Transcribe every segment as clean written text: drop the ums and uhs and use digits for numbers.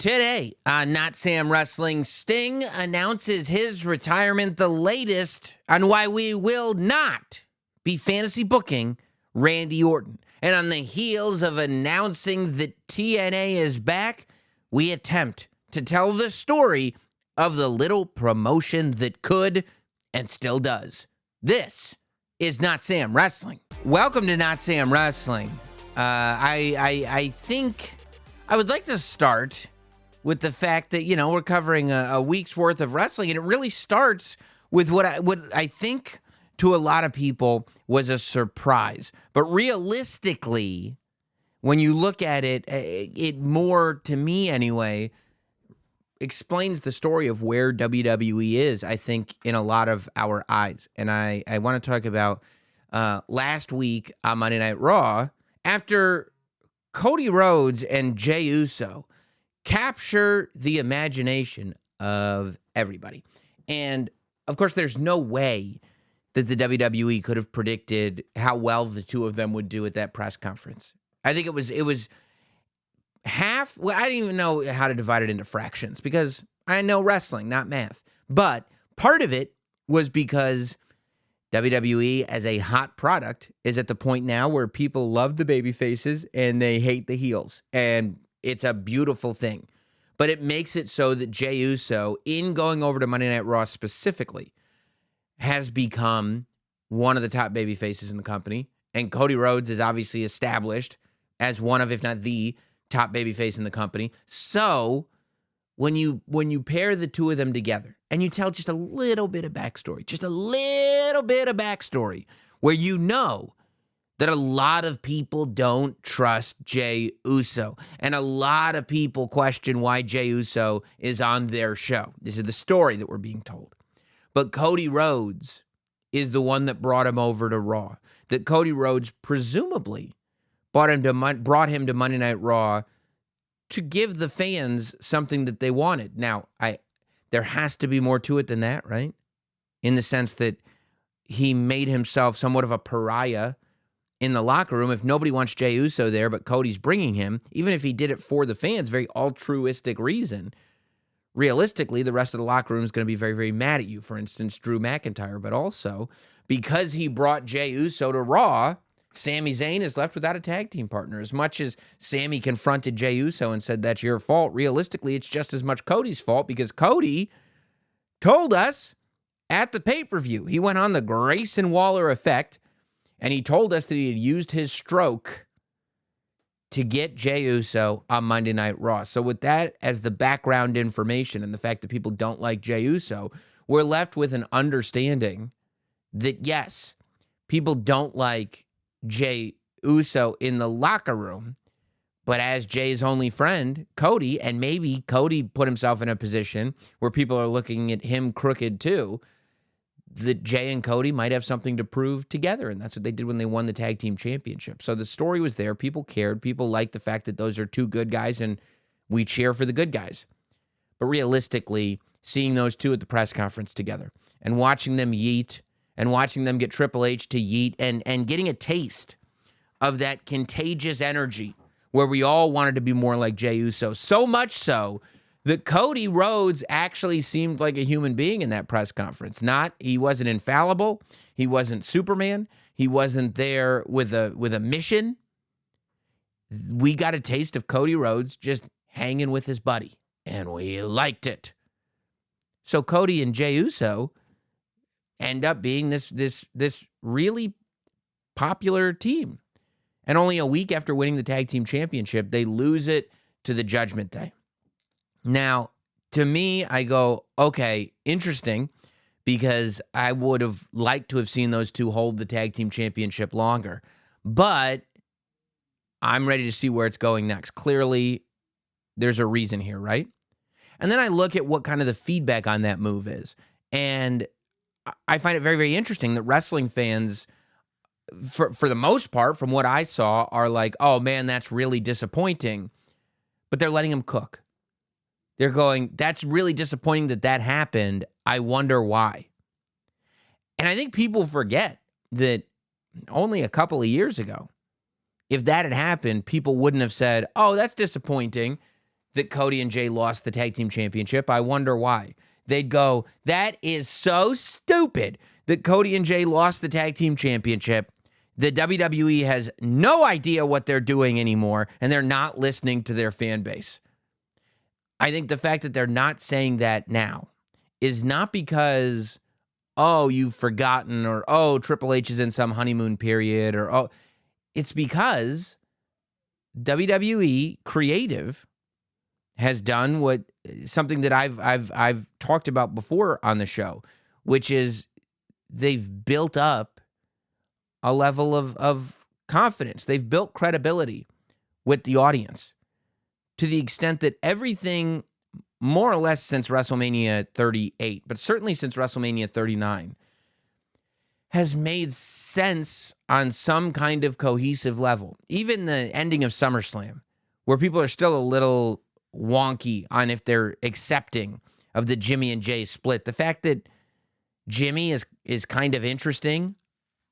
Today on Notsam Wrestling, Sting announces his retirement, the latest on why we will not be fantasy booking Randy Orton. And on the heels of announcing that TNA is back, we attempt to tell the story of the little promotion that could and still does. This is Notsam Wrestling. Welcome to Notsam Wrestling. I think I would like to start with the fact that, we're covering a week's worth of wrestling, and it really starts with what I think to a lot of people was a surprise. But realistically, when you look at it, it more, to me anyway, explains the story of where WWE is, I think, in a lot of our eyes. And I want to talk about last week on Monday Night Raw, after Cody Rhodes and Jey Uso capture the imagination of everybody. And, of course, there's no way that the WWE could have predicted how well the two of them would do at that press conference. I think it was half. Well, I didn't even know how to divide it into fractions because I know wrestling, not math. But part of it was because WWE, as a hot product, is at the point now where people love the baby faces and they hate the heels. And it's a beautiful thing. But it makes it so that Jey Uso, in going over to Monday Night Raw specifically, has become one of the top baby faces in the company. And Cody Rhodes is obviously established as one of, if not the top baby face in the company. So when you pair the two of them together and you tell just a little bit of backstory, where you know that a lot of people don't trust Jey Uso, and a lot of people question why Jey Uso is on their show. This is the story that we're being told. But Cody Rhodes is the one that brought him over to Raw. That Cody Rhodes presumably brought him to Monday Night Raw to give the fans something that they wanted. Now, there has to be more to it than that, right? In the sense that he made himself somewhat of a pariah in the locker room. If nobody wants Jey Uso there, but Cody's bringing him, even if he did it for the fans, very altruistic reason, realistically, the rest of the locker room is going to be very, very mad at you. For instance, Drew McIntyre. But also, because he brought Jey Uso to Raw, Sami Zayn is left without a tag team partner. As much as Sami confronted Jey Uso and said, that's your fault, realistically, it's just as much Cody's fault, because Cody told us at the pay-per-view, he went on the Grayson Waller effect, and he told us that he had used his stroke to get Jey Uso on Monday Night Raw. So with that as the background information and the fact that people don't like Jey Uso, we're left with an understanding that, yes, people don't like Jey Uso in the locker room, but as Jay's only friend, Cody, and maybe Cody put himself in a position where people are looking at him crooked too, that Jey and Cody might have something to prove together, and that's what they did when they won the tag team championship. So the story was there. People cared. People liked the fact that those are two good guys, and we cheer for the good guys. But realistically, seeing those two at the press conference together and watching them yeet and watching them get Triple H to yeet and getting a taste of that contagious energy where we all wanted to be more like Jey Uso, so much so that Cody Rhodes actually seemed like a human being in that press conference. He wasn't infallible. He wasn't Superman. He wasn't there with a mission. We got a taste of Cody Rhodes just hanging with his buddy, and we liked it. So Cody and Jey Uso end up being this really popular team. And only a week after winning the tag team championship, they lose it to the Judgment Day. Now, to me, I go, okay, interesting, because I would have liked to have seen those two hold the tag team championship longer. But I'm ready to see where it's going next. Clearly, there's a reason here, right? And then I look at what kind of the feedback on that move is. And I find it very, very interesting that wrestling fans, for the most part, from what I saw, are like, oh, man, that's really disappointing. But they're letting him cook. They're going, that's really disappointing that happened. I wonder why. And I think people forget that only a couple of years ago, if that had happened, people wouldn't have said, oh, that's disappointing. that Cody and Jey lost the tag team championship. I wonder why. They'd go, that is so stupid that Cody and Jey lost the tag team championship. The WWE has no idea what they're doing anymore, and they're not listening to their fan base. I think the fact that they're not saying that now is not because, oh, you've forgotten, or, oh, Triple H is in some honeymoon period, or, oh, it's because WWE Creative has done something that I've talked about before on the show, which is they've built up a level of confidence. They've built credibility with the audience to the extent that everything, more or less since WrestleMania 38, but certainly since WrestleMania 39, has made sense on some kind of cohesive level. Even the ending of SummerSlam, where people are still a little wonky on if they're accepting of the Jimmy and Jey split. The fact that Jimmy is kind of interesting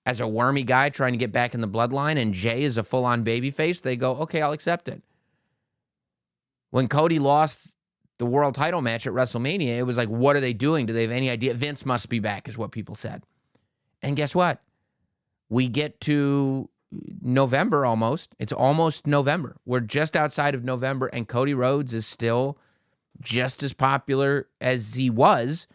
as a wormy guy trying to get back in the bloodline, and Jey is a full-on babyface, they go, okay, I'll accept it. When Cody lost the world title match at WrestleMania, it was like, what are they doing? Do they have any idea? Vince must be back, is what people said. And guess what? We get to November almost. It's almost November. We're just outside of November, and Cody Rhodes is still just as popular as he was.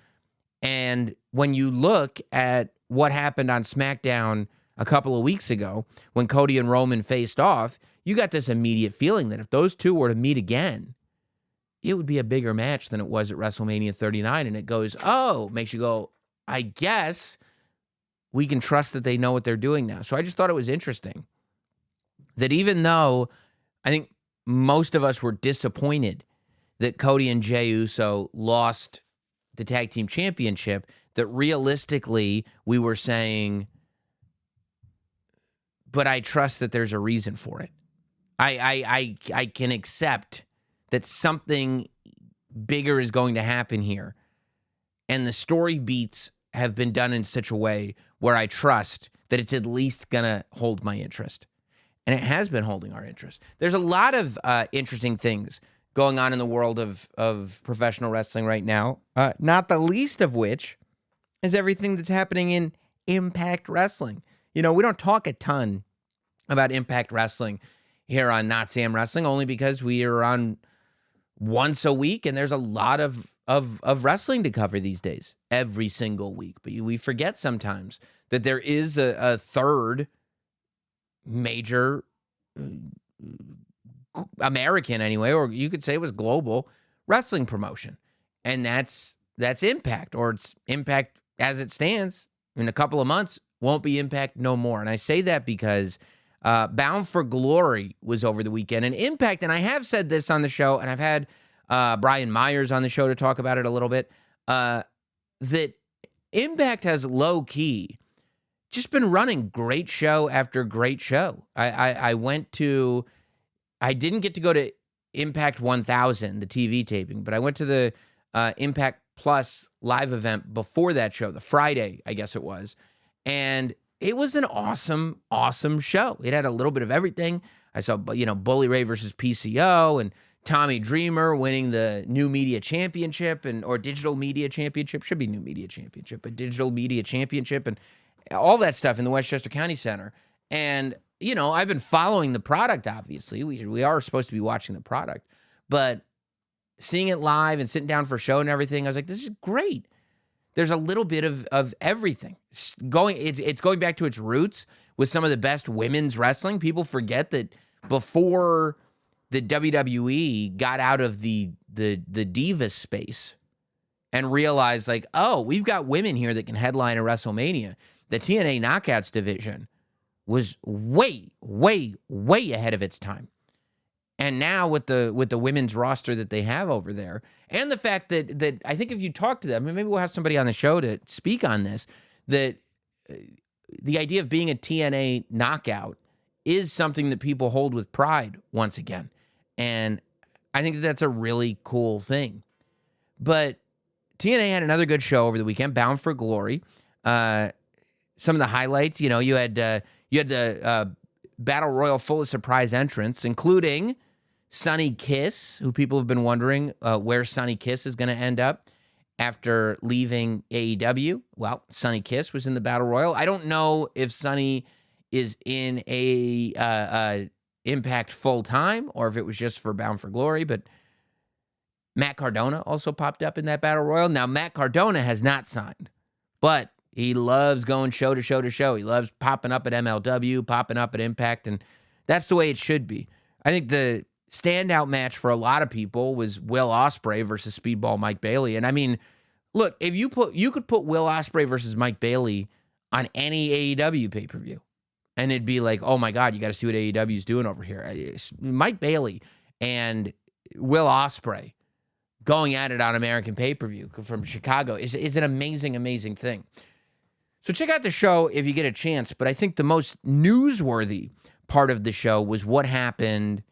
And when you look at what happened on SmackDown a couple of weeks ago, when Cody and Roman faced off, you got this immediate feeling that if those two were to meet again, it would be a bigger match than it was at WrestleMania 39. And it goes, oh, makes you go, I guess we can trust that they know what they're doing now. So I just thought it was interesting that even though I think most of us were disappointed that Cody and Jey Uso lost the tag team championship, that realistically we were saying, but I trust that there's a reason for it. I can accept that something bigger is going to happen here. And the story beats have been done in such a way where I trust that it's at least going to hold my interest. And it has been holding our interest. There's a lot of interesting things going on in the world of professional wrestling right now, not the least of which is everything that's happening in Impact Wrestling. You know, we don't talk a ton about Impact Wrestling here on Notsam Wrestling, only because we are on once a week, and there's a lot of wrestling to cover these days, every single week. But we forget sometimes that there is a third major American, anyway, or you could say it was global wrestling promotion, and that's Impact, or it's Impact as it stands. In a couple of months, won't be Impact no more. And I say that because Bound for Glory was over the weekend, and Impact, and I have said this on the show, and I've had Brian Myers on the show to talk about it a little bit, that Impact has low-key just been running great show after great show. I didn't get to go to Impact 1000, the TV taping, but I went to the Impact Plus live event before that show, the Friday, I guess it was, and it was an awesome, awesome show. It had a little bit of everything. I saw, Bully Ray versus PCO, and Tommy Dreamer winning the New Media Championship, or Digital Media Championship. Should be New Media Championship, but Digital Media Championship, and all that stuff in the Westchester County Center. And, I've been following the product, obviously. We are supposed to be watching the product. But seeing it live and sitting down for a show and everything, I was like, this is great. There's a little bit of everything. It's going back to its roots with some of the best women's wrestling. People forget that before the WWE got out of the diva space and realized, like, oh, we've got women here that can headline a WrestleMania. The TNA Knockouts division was way, way, way ahead of its time. And now with the women's roster that they have over there, and the fact that I think if you talk to them, maybe we'll have somebody on the show to speak on this, that the idea of being a TNA knockout is something that people hold with pride once again. And I think that's a really cool thing. But TNA had another good show over the weekend, Bound for Glory. Some of the highlights, you had the Battle Royal full of surprise entrants, including Sonny Kiss, who people have been wondering where Sonny Kiss is going to end up after leaving AEW. Well, Sonny Kiss was in the Battle Royal. I don't know if Sonny is in a Impact full-time or if it was just for Bound for Glory, but Matt Cardona also popped up in that Battle Royal. Now, Matt Cardona has not signed, but he loves going show to show to show. He loves popping up at MLW, popping up at Impact, and that's the way it should be. I think the standout match for a lot of people was Will Ospreay versus Speedball Mike Bailey. And I mean, look, if you could put Will Ospreay versus Mike Bailey on any AEW pay-per-view, and it'd be like, oh my God, you got to see what AEW is doing over here. Mike Bailey and Will Ospreay going at it on American pay-per-view from Chicago is an amazing, amazing thing. So check out the show if you get a chance. But I think the most newsworthy part of the show was what happened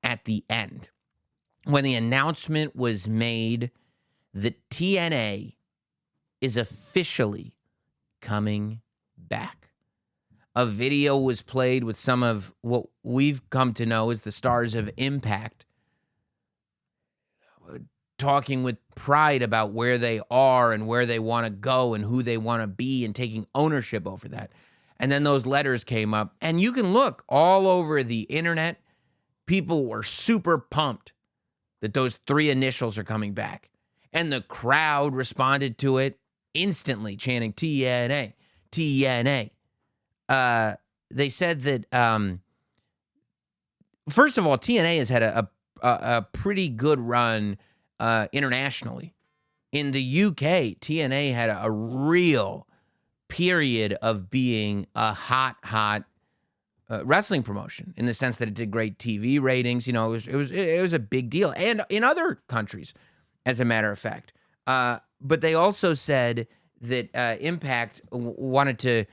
at the end when the announcement was made that TNA is officially coming back. A video was played with some of what we've come to know as the stars of Impact, talking with pride about where they are and where they want to go and who they want to be and taking ownership over that. And then those letters came up, and you can look all over the internet. People were super pumped that those three initials are coming back. And the crowd responded to it instantly, chanting TNA, TNA. They said that, first of all, TNA has had a pretty good run internationally. In the UK, TNA had a real period of being a hot wrestling promotion in the sense that it did great TV ratings. You know, it was a big deal, and in other countries, as a matter of fact. But they also said that Impact wanted to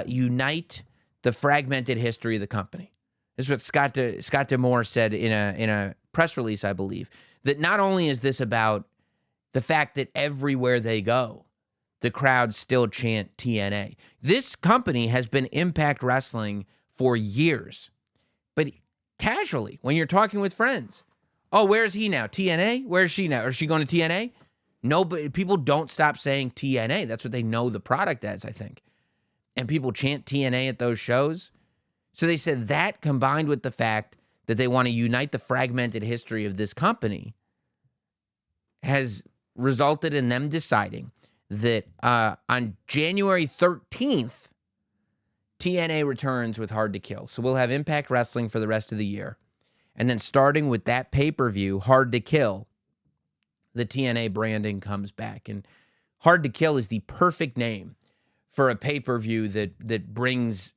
unite the fragmented history of the company. This is what Scott D'Amore said in a press release, I believe. That not only is this about the fact that everywhere they go, the crowd still chant TNA. This company has been Impact Wrestling for years. But casually, when you're talking with friends, oh, where's he now? TNA? Where's she now? Is she going to TNA? No, but people don't stop saying TNA. That's what they know the product as, I think. And people chant TNA at those shows. So they said that combined with the fact that they want to unite the fragmented history of this company has resulted in them deciding that on January 13th, TNA returns with Hard to Kill. So we'll have Impact Wrestling for the rest of the year. And then starting with that pay-per-view, Hard to Kill, the TNA branding comes back. And Hard to Kill is the perfect name for a pay-per-view that brings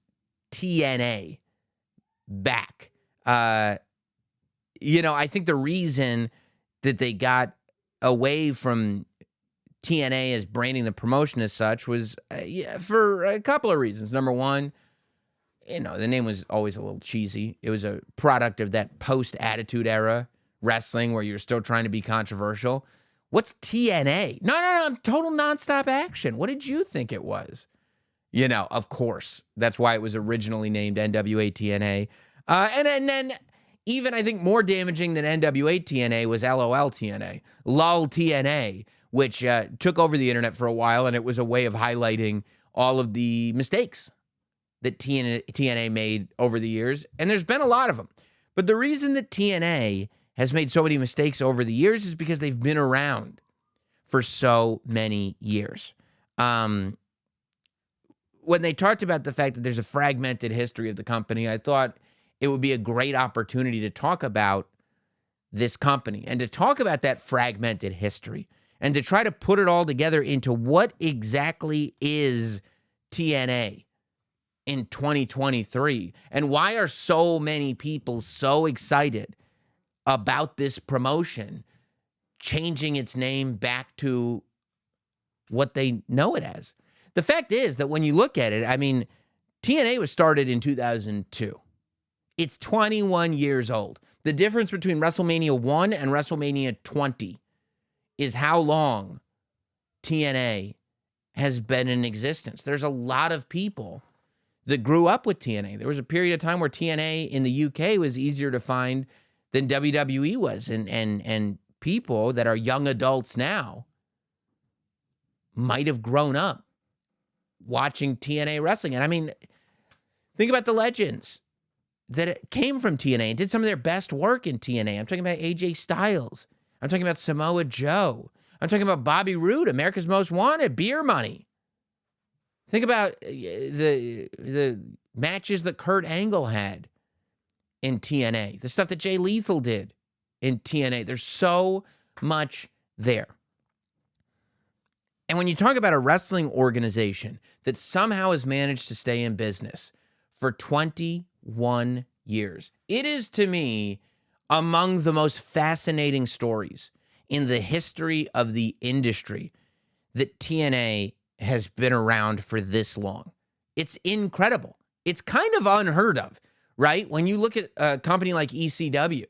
TNA back. You know, I think the reason that they got away from TNA as branding the promotion as such was for a couple of reasons. Number one, you know, the name was always a little cheesy. It was a product of that post-Attitude Era wrestling where you're still trying to be controversial. What's TNA? No, total nonstop action. What did you think it was? You know, of course. That's why it was originally named NWA TNA. And then even I think more damaging than NWA TNA was LOL TNA, LOL TNA, which took over the internet for a while, and it was a way of highlighting all of the mistakes that TNA made over the years. And there's been a lot of them. But the reason that TNA has made so many mistakes over the years is because they've been around for so many years. When they talked about the fact that there's a fragmented history of the company, I thought it would be a great opportunity to talk about this company and to talk about that fragmented history and to try to put it all together into what exactly is TNA in 2023 and why are so many people so excited about this promotion changing its name back to what they know it as. The fact is that when you look at it, I mean, TNA was started in 2002. It's 21 years old. The difference between WrestleMania 1 and WrestleMania 20 is how long TNA has been in existence. There's a lot of people that grew up with TNA. There was a period of time where TNA in the UK was easier to find than WWE was. And people that are young adults now might have grown up watching TNA wrestling. And I mean, think about the legends that came from TNA and did some of their best work in TNA. I'm talking about AJ Styles. I'm talking about Samoa Joe. I'm talking about Bobby Roode, America's Most Wanted, Beer Money. Think about the matches that Kurt Angle had in TNA, the stuff that Jay Lethal did in TNA. There's so much there. And when you talk about a wrestling organization that somehow has managed to stay in business for 21 years, it is, to me, among the most fascinating stories in the history of the industry that TNA has been around for this long. It's incredible. It's kind of unheard of, right? When you look at a company like ECW,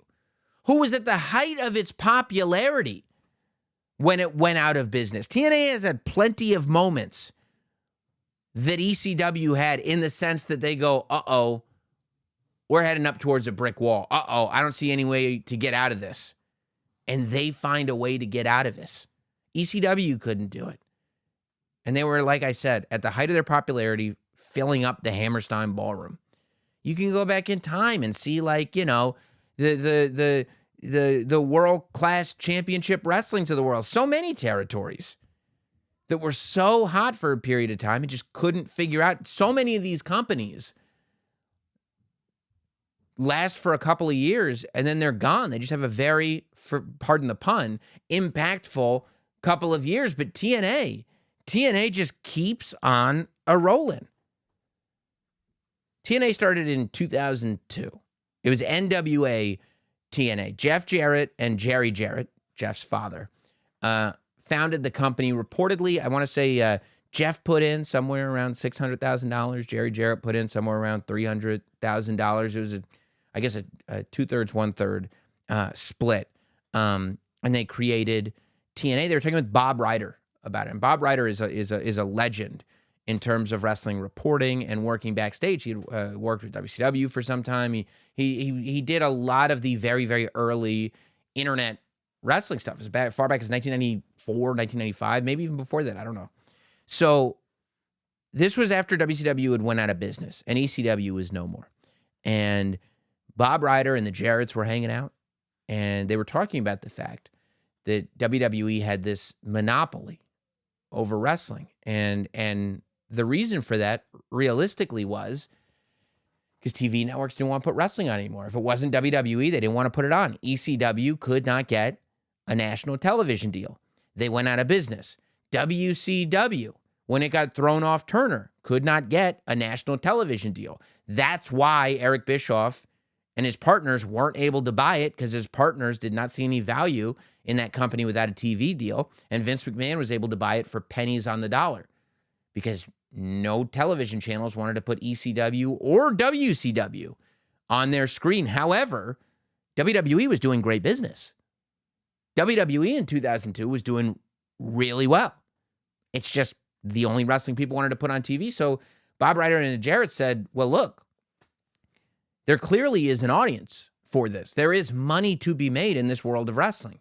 who was at the height of its popularity when it went out of business. TNA has had plenty of moments that ECW had, in the sense that they go, uh-oh, we're heading up towards a brick wall. Uh-oh, I don't see any way to get out of this. And they find a way to get out of this. ECW couldn't do it. And they were, like I said, at the height of their popularity, filling up the Hammerstein Ballroom. You can go back in time and see, like, you know, the world-class championship wrestlings of the world. So many territories that were so hot for a period of time and just couldn't figure out. So many of these companies last for a couple of years and then they're gone. They just have a very, pardon the pun, impactful couple of years. But TNA just keeps on a-rolling. TNA started in 2002. It was NWA TNA. Jeff Jarrett and Jerry Jarrett, Jeff's father, founded the company. Reportedly, I want to say Jeff put in somewhere around $600,000. Jerry Jarrett put in somewhere around $300,000. It was, I guess, a two-thirds, one-third split. And they created TNA. They were talking with Bob Ryder about it. And Bob Ryder is a legend in terms of wrestling reporting and working backstage. He had worked with WCW for some time. He did a lot of the very, very early internet wrestling stuff. As far back as 1994, 1995, maybe even before that. I don't know. So this was after WCW had went out of business and ECW was no more. And Bob Ryder and the Jarretts were hanging out, and they were talking about the fact that WWE had this monopoly over wrestling. And the reason for that, realistically, was because TV networks didn't want to put wrestling on anymore. If it wasn't WWE, they didn't want to put it on. ECW could not get a national television deal. They went out of business. WCW, when it got thrown off Turner, could not get a national television deal. That's why Eric Bischoff and his partners weren't able to buy it, because his partners did not see any value in that company without a TV deal. And Vince McMahon was able to buy it for pennies on the dollar, because no television channels wanted to put ECW or WCW on their screen. However, WWE was doing great business. WWE in 2002 was doing really well. It's just the only wrestling people wanted to put on TV. So Bob Ryder and Jarrett said, well, look, there clearly is an audience for this. There is money to be made in this world of wrestling,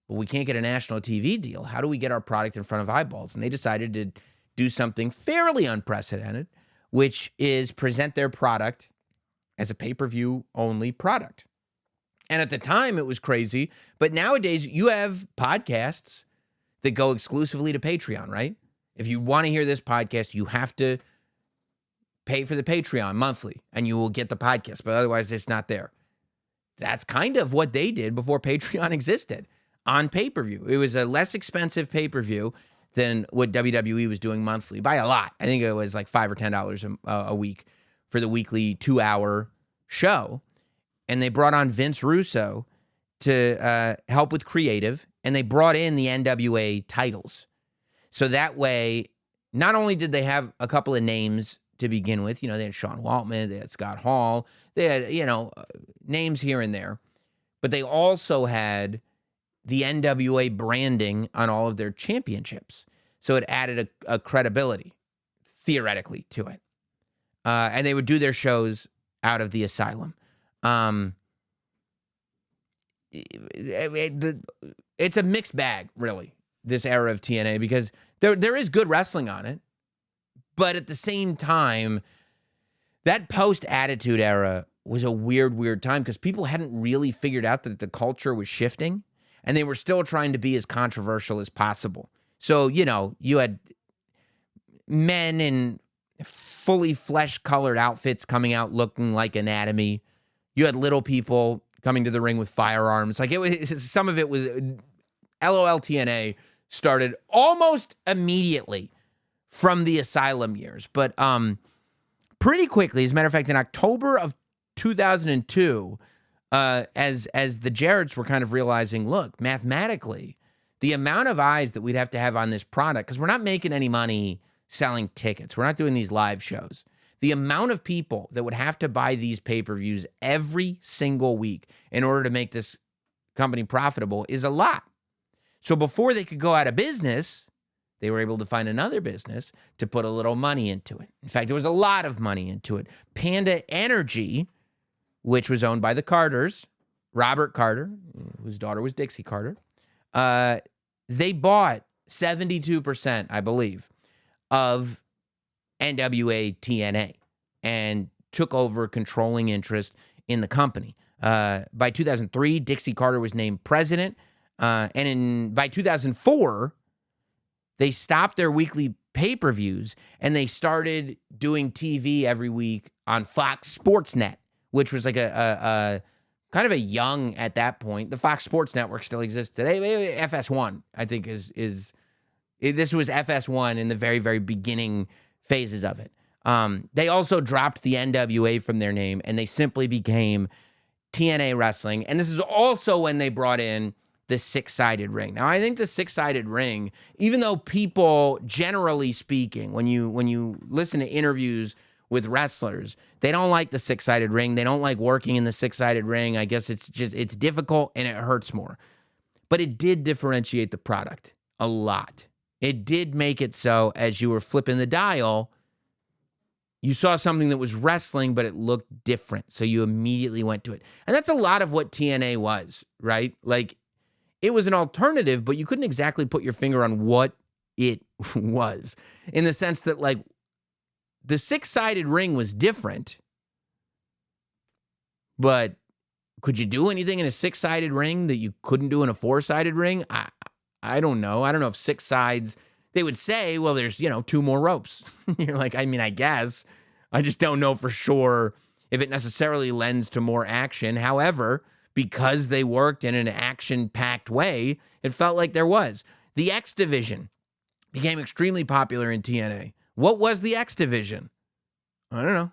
but we can't get a national TV deal. How do we get our product in front of eyeballs? And they decided to do something fairly unprecedented, which is present their product as a pay-per-view only product. And at the time, it was crazy. But nowadays, you have podcasts that go exclusively to Patreon, right? If you want to hear this podcast, you have to pay for the Patreon monthly, and you will get the podcast. But otherwise, it's not there. That's kind of what they did before Patreon existed on pay-per-view. It was a less expensive pay-per-view than what WWE was doing monthly by a lot. I think it was like $5 or $10 a week for the weekly 2-hour show. And they brought on Vince Russo to help with creative, and they brought in the NWA titles. So that way, not only did they have a couple of names to begin with, they had Sean Waltman, they had Scott Hall, they had, names here and there, but they also had the NWA branding on all of their championships. So it added a credibility, theoretically, to it. And they would do their shows out of the asylum. it's a mixed bag, really, this era of TNA, because there is good wrestling on it, but at the same time, that post-Attitude Era was a weird time because people hadn't really figured out that the culture was shifting, and they were still trying to be as controversial as possible. So, you had men in fully flesh-colored outfits coming out looking like anatomy. You had little people coming to the ring with firearms. Like, some of it was LOL TNA started almost immediately from the Asylum years, but pretty quickly, as a matter of fact, in October of 2002, as the Jarretts were kind of realizing, look, mathematically, the amount of eyes that we'd have to have on this product, because we're not making any money selling tickets, we're not doing these live shows. The amount of people that would have to buy these pay-per-views every single week in order to make this company profitable is a lot. So before they could go out of business, they were able to find another business to put a little money into it. In fact, there was a lot of money into it. Panda Energy, which was owned by the Carters, Robert Carter, whose daughter was Dixie Carter, they bought 72%, I believe, of NWA TNA and took over controlling interest in the company. By 2003, Dixie Carter was named president. By 2004, they stopped their weekly pay-per-views and they started doing TV every week on Fox Sports Net, which was like a kind of a young at that point. The Fox Sports Network still exists today. FS1, I think, this was FS1 in the very, very beginning phases of it. They also dropped the NWA from their name and they simply became TNA Wrestling. And this is also when they brought in the six-sided ring. Now, I think the six-sided ring, even though people, generally speaking, when you listen to interviews with wrestlers, they don't like the six-sided ring. They don't like working in the six-sided ring. I guess it's difficult and it hurts more. But it did differentiate the product a lot. It did make it so as you were flipping the dial, you saw something that was wrestling, but it looked different. So you immediately went to it. And that's a lot of what TNA was, right? Like, it was an alternative, but you couldn't exactly put your finger on what it was, in the sense that, like, the six-sided ring was different, but could you do anything in a six-sided ring that you couldn't do in a four-sided ring? I don't know. I don't know if six sides, they would say, well, there's, two more ropes. You're like, I mean, I guess. I just don't know for sure if it necessarily lends to more action. However, because they worked in an action-packed way, it felt like there was. The X Division became extremely popular in TNA. What was the X Division? I don't know.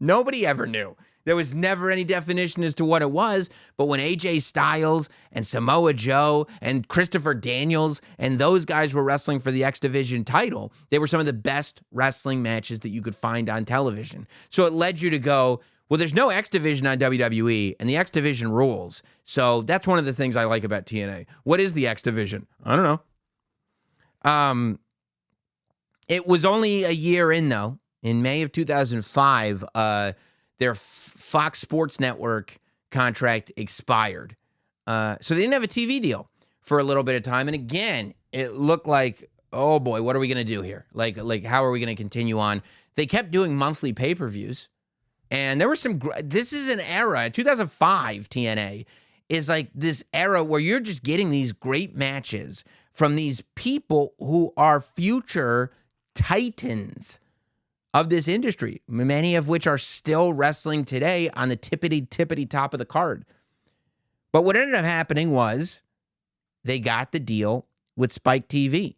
Nobody ever knew. There was never any definition as to what it was, but when AJ Styles and Samoa Joe and Christopher Daniels and those guys were wrestling for the X Division title, they were some of the best wrestling matches that you could find on television. So it led you to go, well, there's no X Division on WWE, and the X Division rules. So that's one of the things I like about TNA. What is the X Division? I don't know. It was only a year in, though. In May of 2005, their Fox Sports Network contract expired. So they didn't have a TV deal for a little bit of time. And again, it looked like, oh boy, what are we going to do here? Like, how are we going to continue on? They kept doing monthly pay-per-views. And there were this is an era, 2005 TNA is like this era where you're just getting these great matches from these people who are future titans of this industry, many of which are still wrestling today on the tippity top of the card. But what ended up happening was they got the deal with Spike TV.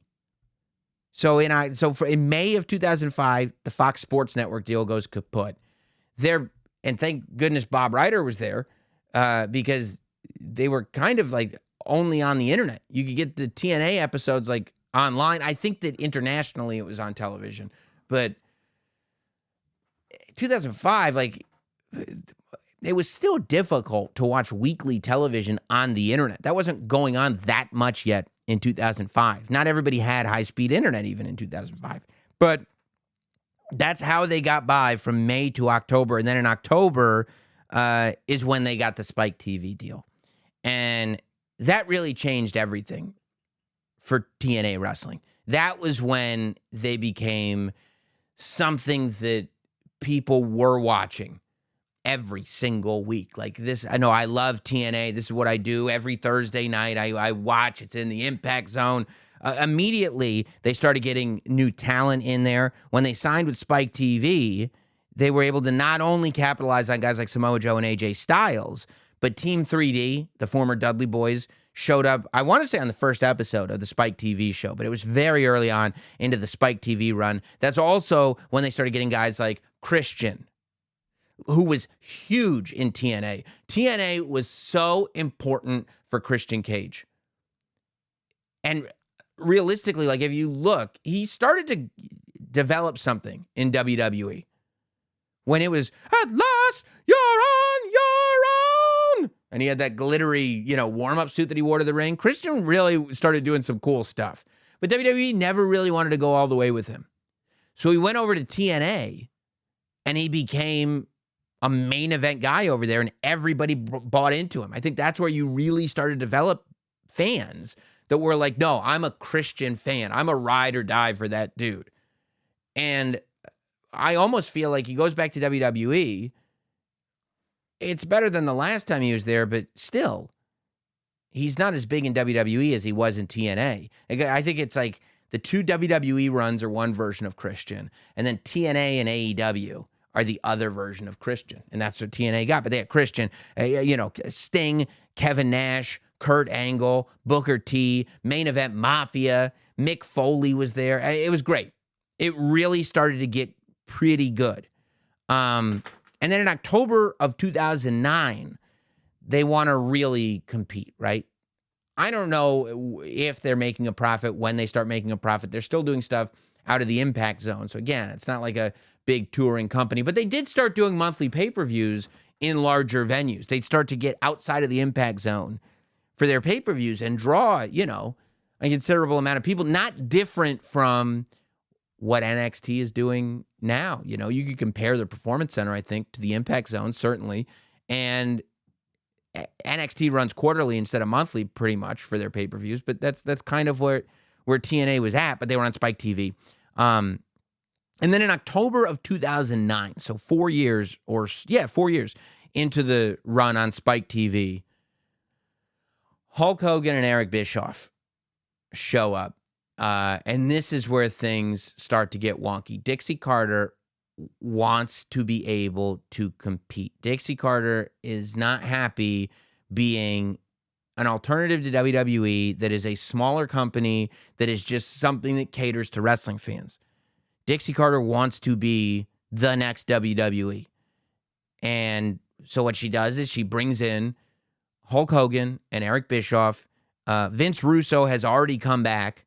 So in May of 2005, the Fox Sports Network deal goes kaput. And thank goodness Bob Ryder was there because they were kind of like only on the internet. You could get the TNA episodes like online. I think that internationally it was on television, but 2005, like, it was still difficult to watch weekly television on the internet. That wasn't going on that much yet in 2005. Not everybody had high-speed internet even in 2005. But that's how they got by from May to October. And then in October is when they got the Spike TV deal. And that really changed everything for TNA wrestling. That was when they became something that people were watching every single week. Like this, I know I love TNA. This is what I do every Thursday night. I watch. It's in the Impact Zone. Immediately, they started getting new talent in there. When they signed with Spike TV, they were able to not only capitalize on guys like Samoa Joe and AJ Styles, but Team 3D, the former Dudley Boys, showed up, I want to say on the first episode of the Spike TV show, but it was very early on into the Spike TV run. That's also when they started getting guys like Christian, who was huge in TNA. TNA was so important for Christian Cage. And realistically, like if you look, he started to develop something in WWE when it was, at last, you're on your own. And he had that glittery, warm-up suit that he wore to the ring. Christian really started doing some cool stuff. But WWE never really wanted to go all the way with him. So he went over to TNA, and he became a main event guy over there, and everybody bought into him. I think that's where you really started to develop fans that were like, no, I'm a Christian fan. I'm a ride or die for that dude. And I almost feel like he goes back to WWE. It's better than the last time he was there, but still, he's not as big in WWE as he was in TNA. I think it's like the two WWE runs are one version of Christian, and then TNA and AEW are the other version of Christian. And that's what TNA got. But they had Christian, Sting, Kevin Nash, Kurt Angle, Booker T, Main Event Mafia, Mick Foley was there. It was great. It really started to get pretty good. And then in October of 2009, they want to really compete, right? I don't know if they're making a profit, when they start making a profit. They're still doing stuff out of the Impact Zone. So again, it's not like a big touring company, but they did start doing monthly pay-per-views in larger venues. They'd start to get outside of the Impact Zone for their pay-per-views and draw, a considerable amount of people, not different from what NXT is doing now. You could compare the Performance Center, I think, to the Impact Zone, certainly. And NXT runs quarterly instead of monthly pretty much for their pay-per-views, but that's kind of where TNA was at, but they were on Spike TV. And then in October of 2009, so 4 years into the run on Spike TV, Hulk Hogan and Eric Bischoff show up. And this is where things start to get wonky. Dixie Carter wants to be able to compete. Dixie Carter is not happy being an alternative to WWE that is a smaller company that is just something that caters to wrestling fans. Dixie Carter wants to be the next WWE. And so what she does is she brings in Hulk Hogan and Eric Bischoff. Vince Russo has already come back,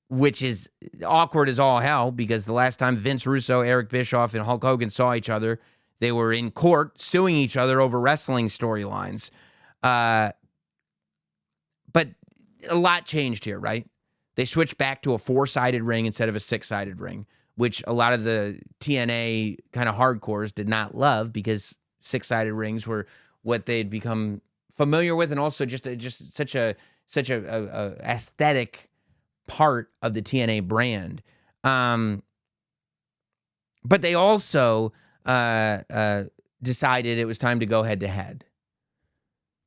which is awkward as all hell, because the last time Vince Russo, Eric Bischoff, and Hulk Hogan saw each other, they were in court suing each other over wrestling storylines. But a lot changed here, right? They switched back to a 4-sided ring instead of a 6-sided ring, which a lot of the TNA kind of hardcores did not love, because 6-sided rings were what they'd become familiar with, and also just such a aesthetic part of the TNA brand. But they also decided it was time to go head-to-head.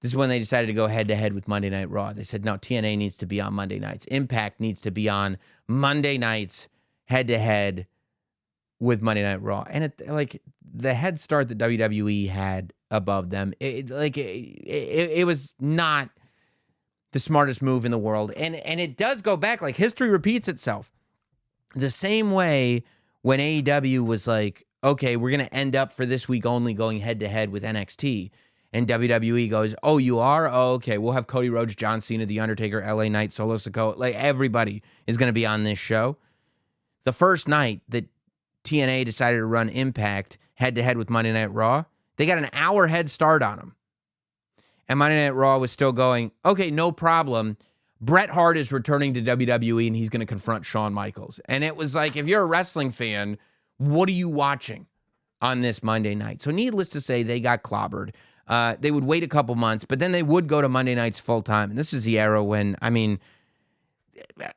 This is when they decided to go head-to-head with Monday Night Raw. They said, no, TNA needs to be on Monday nights. Impact needs to be on Monday nights head-to-head with Monday Night Raw. And the head start that WWE had above them, it was not the smartest move in the world. And it does go back, like history repeats itself. The same way when AEW was like, okay, we're going to end up for this week only going head-to-head with NXT. And WWE goes, oh, you are? Oh, okay, we'll have Cody Rhodes, John Cena, The Undertaker, LA Knight, Solo Sikoa. Like, everybody is going to be on this show. The first night that TNA decided to run Impact head-to-head with Monday Night Raw, they got an hour head start on them. And Monday Night Raw was still going, okay, no problem. Bret Hart is returning to WWE, and he's going to confront Shawn Michaels. And it was like, if you're a wrestling fan, what are you watching on this Monday night? So needless to say, they got clobbered. They would wait a couple months, but then they would go to Monday nights full time. And this was the era when, I mean,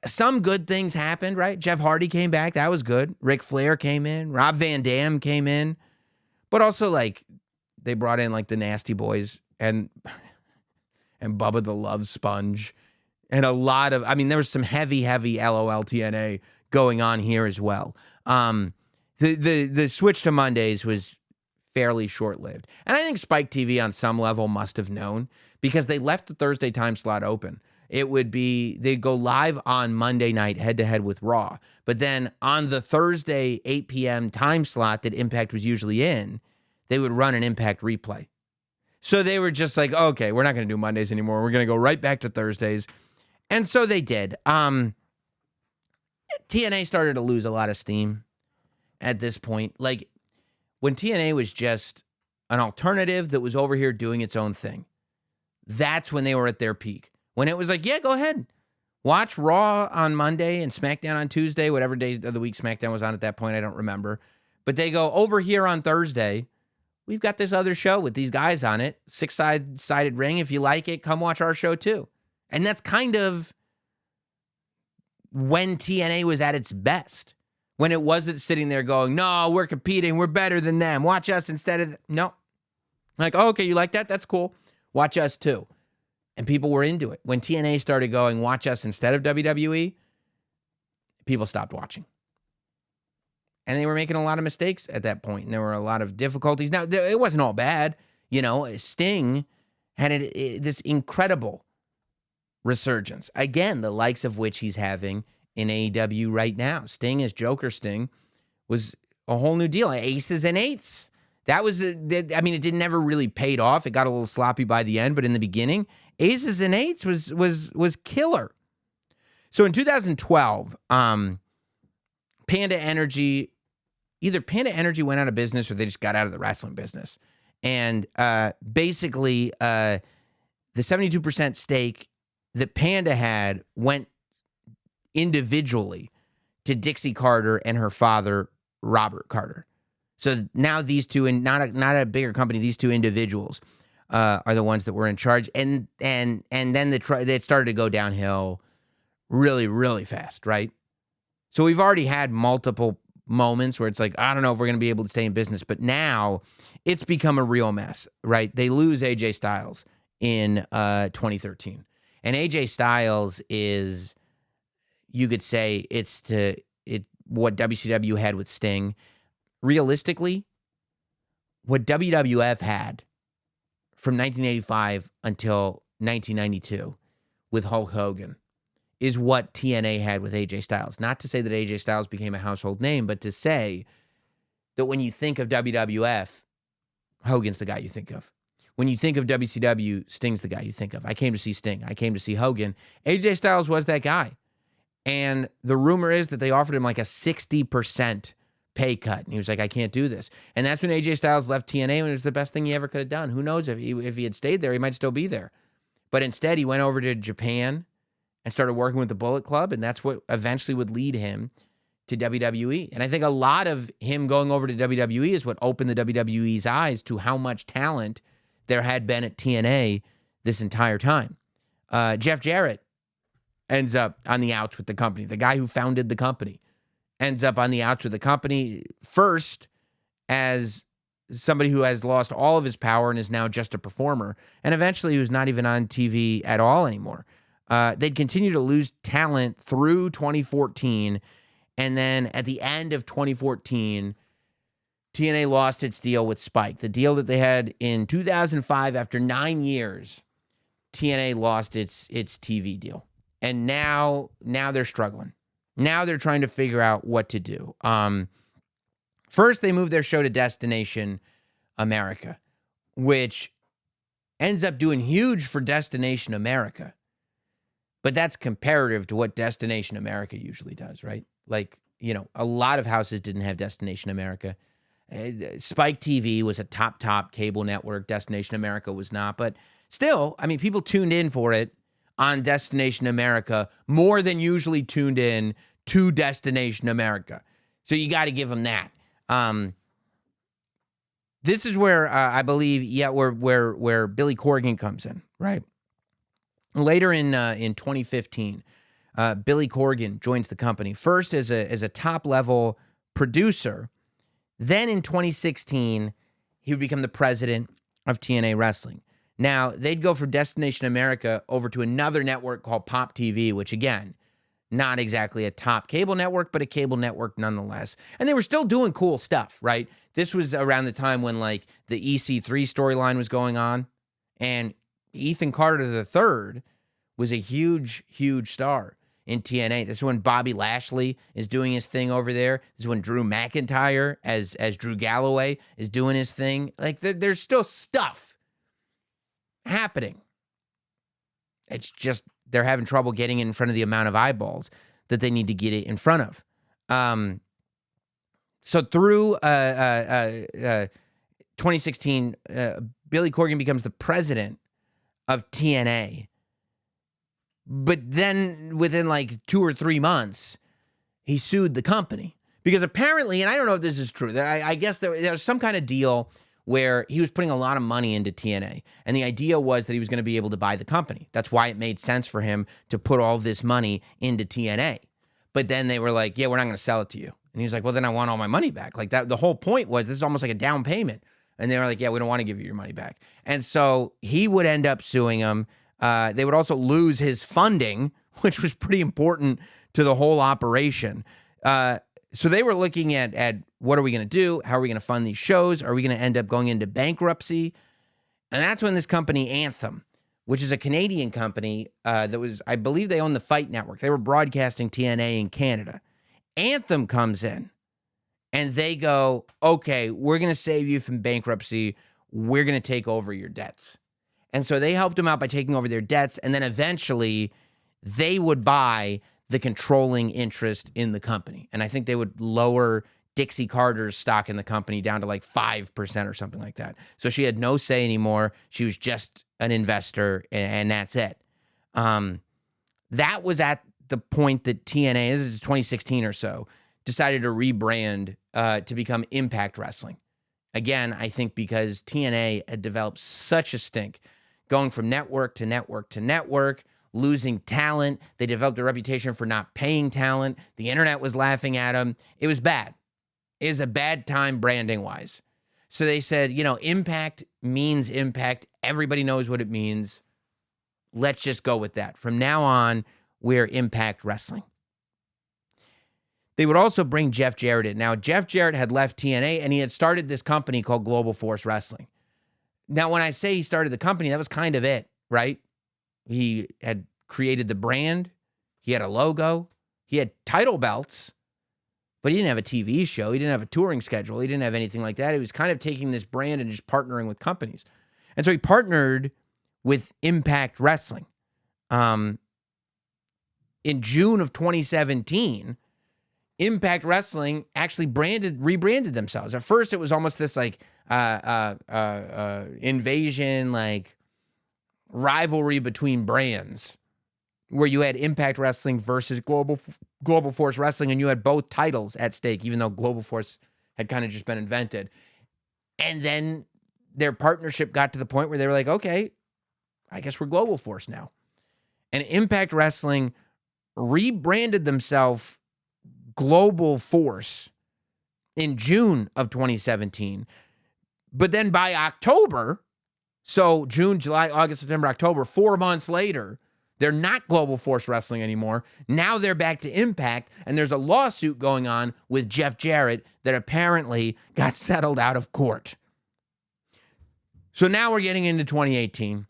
some good things happened, right? Jeff Hardy came back. That was good. Ric Flair came in. Rob Van Dam came in. But also, like, they brought in, like, the Nasty Boys and Bubba the Love Sponge. And a lot of, I mean, there was some heavy LOL TNA going on here as well. The switch to Mondays was fairly short-lived. And I think Spike TV on some level must have known, because they left the Thursday time slot open. It would be, they'd go live on Monday night head-to-head with Raw. But then on the Thursday 8 p.m. time slot that Impact was usually in, they would run an Impact replay. So they were just like, okay, we're not going to do Mondays anymore. We're going to go right back to Thursdays. And so they did. TNA started to lose a lot of steam at this point. Like, when TNA was just an alternative that was over here doing its own thing, that's when they were at their peak. When it was like, yeah, go ahead. Watch Raw on Monday and SmackDown on Tuesday, whatever day of the week SmackDown was on at that point, I don't remember. But they go, over here on Thursday, we've got this other show with these guys on it, six-sided ring. If you like it, come watch our show too. And that's kind of when TNA was at its best. When it wasn't sitting there going, no, we're competing, we're better than them, watch us instead of, no. Like, oh, okay, you like that? That's cool. Watch us too. And people were into it. When TNA started going, watch us instead of WWE, people stopped watching. And they were making a lot of mistakes at that point, and there were a lot of difficulties. Now, it wasn't all bad. You know, Sting had this incredible resurgence. Again, the likes of which he's having in AEW right now. Sting as Joker Sting was a whole new deal. Aces and eights. That was, I mean, it didn't never really paid off. It got a little sloppy by the end, but in the beginning, aces and eights was killer. So in 2012, Panda Energy, either Panda Energy went out of business or they just got out of the wrestling business. And basically, the 72% stake that Panda had went individually to Dixie Carter and her father, Robert Carter. So now these two, and not a bigger company, these two individuals are the ones that were in charge. And then it started to go downhill really, really fast, right? So we've already had multiple moments where it's like, I don't know if we're going to be able to stay in business, but now it's become a real mess, right? They lose AJ Styles in 2013. And AJ Styles is, you could say, what WCW had with Sting. Realistically, what WWF had from 1985 until 1992 with Hulk Hogan is what TNA had with AJ Styles. Not to say that AJ Styles became a household name, but to say that when you think of WWF, Hogan's the guy you think of. When you think of WCW, Sting's the guy you think of. I came to see Sting. I came to see Hogan. AJ Styles was that guy. And the rumor is that they offered him like a 60% pay cut. And he was like, I can't do this. And that's when AJ Styles left TNA, and it was the best thing he ever could have done. Who knows if he had stayed there, he might still be there. But instead, he went over to Japan and started working with the Bullet Club, and that's what eventually would lead him to WWE. And I think a lot of him going over to WWE is what opened the WWE's eyes to how much talent there had been at TNA this entire time. Jeff Jarrett ends up on the outs with the company. The guy who founded the company ends up on the outs with the company first as somebody who has lost all of his power and is now just a performer, and eventually who's not even on TV at all anymore. They'd continue to lose talent through 2014, and then at the end of 2014, TNA lost its deal with Spike. The deal that they had in 2005, after 9 years, TNA lost its TV deal. And now they're struggling. Now they're trying to figure out what to do. First, they moved their show to Destination America, which ends up doing huge for Destination America. But that's comparative to what Destination America usually does, right? Like, you know, a lot of houses didn't have Destination America. Spike TV was a top cable network. Destination America was not. But still, I mean, people tuned in for it on Destination America more than usually tuned in to Destination America. So you got to give them that. This is where I believe, where Billy Corgan comes in, right? Later in 2015, Billy Corgan joins the company first as a top level producer. Then in 2016, he would become the president of TNA Wrestling. Now they'd go from Destination America over to another network called Pop TV, which again, not exactly a top cable network, but a cable network nonetheless. And they were still doing cool stuff, right? This was around the time when like the EC3 storyline was going on, and Ethan Carter III was a huge, huge star in TNA. This is when Bobby Lashley is doing his thing over there. This is when Drew McIntyre as Drew Galloway is doing his thing. Like there's still stuff happening. It's just they're having trouble getting it in front of the amount of eyeballs that they need to get it in front of. So through 2016, Billy Corgan becomes the president of TNA. But then within like 2 or 3 months, he sued the company. Because apparently, and I don't know if this is true, I guess there was some kind of deal where he was putting a lot of money into TNA. And the idea was that he was going to be able to buy the company. That's why it made sense for him to put all this money into TNA. But then they were like, yeah, we're not going to sell it to you. And he was like, well, then I want all my money back. Like that, the whole point was this is almost like a down payment. And they were like, yeah, we don't want to give you your money back. And so he would end up suing him. They would also lose his funding, which was pretty important to the whole operation. So they were looking at what are we going to do? How are we going to fund these shows? Are we going to end up going into bankruptcy? And that's when this company, Anthem, which is a Canadian company that was, I believe they own the Fight Network. They were broadcasting TNA in Canada. Anthem comes in and they go, okay, we're going to save you from bankruptcy. We're going to take over your debts. And so they helped them out by taking over their debts. And then eventually they would buy the controlling interest in the company. And I think they would lower Dixie Carter's stock in the company down to like 5% or something like that. So she had no say anymore. She was just an investor, and that's it. That was at the point that TNA, this is 2016 or so, decided to rebrand to become Impact Wrestling. Again, I think because TNA had developed such a stink, going from network to network to network, losing talent. They developed a reputation for not paying talent. The internet was laughing at them. It was bad. It was a bad time branding-wise. So they said, Impact means Impact. Everybody knows what it means. Let's just go with that. From now on, we're Impact Wrestling. They would also bring Jeff Jarrett in. Now, Jeff Jarrett had left TNA, and he had started this company called Global Force Wrestling. Now, when I say he started the company, that was kind of it, right? He had created the brand. He had a logo. He had title belts, but he didn't have a TV show. He didn't have a touring schedule. He didn't have anything like that. He was kind of taking this brand and just partnering with companies. And so he partnered with Impact Wrestling. In June of 2017, Impact Wrestling actually rebranded themselves. At first, it was almost this like invasion, like rivalry between brands, where you had Impact Wrestling versus Global Force Wrestling, and you had both titles at stake, even though Global Force had kind of just been invented. And then their partnership got to the point where they were like, okay, I guess we're Global Force now. And Impact Wrestling rebranded themselves Global Force in June of 2017. But then by October, so June, July, August, September, October, 4 months later, they're not Global Force Wrestling anymore. Now they're back to Impact, and there's a lawsuit going on with Jeff Jarrett that apparently got settled out of court. So now we're getting into 2018.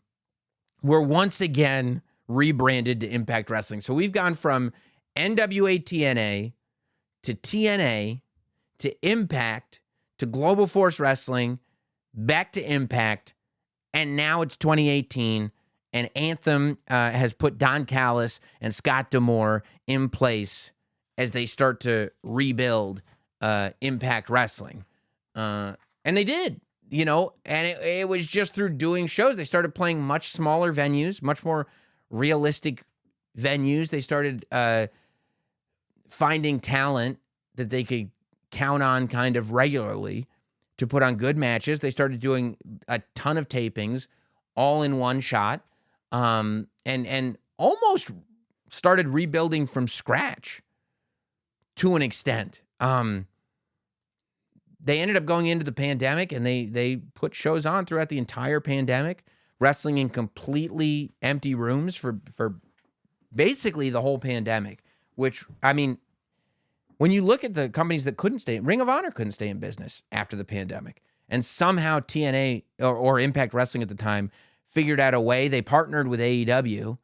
We're once again rebranded to Impact Wrestling. So we've gone from NWA TNA to TNA to Impact to Global Force Wrestling, back to Impact, and now it's 2018, and Anthem has put Don Callis and Scott D'Amore in place as they start to rebuild Impact Wrestling. And they did, and it was just through doing shows. They started playing much smaller venues, much more realistic venues. They started finding talent that they could count on kind of regularly to put on good matches. They started doing a ton of tapings all in one shot, and almost started rebuilding from scratch to an extent. They ended up going into the pandemic, and they put shows on throughout the entire pandemic, wrestling in completely empty rooms for basically the whole pandemic, which, I mean, when you look at the companies that couldn't stay, Ring of Honor couldn't stay in business after the pandemic. And somehow TNA or Impact Wrestling at the time figured out a way. They partnered with AEW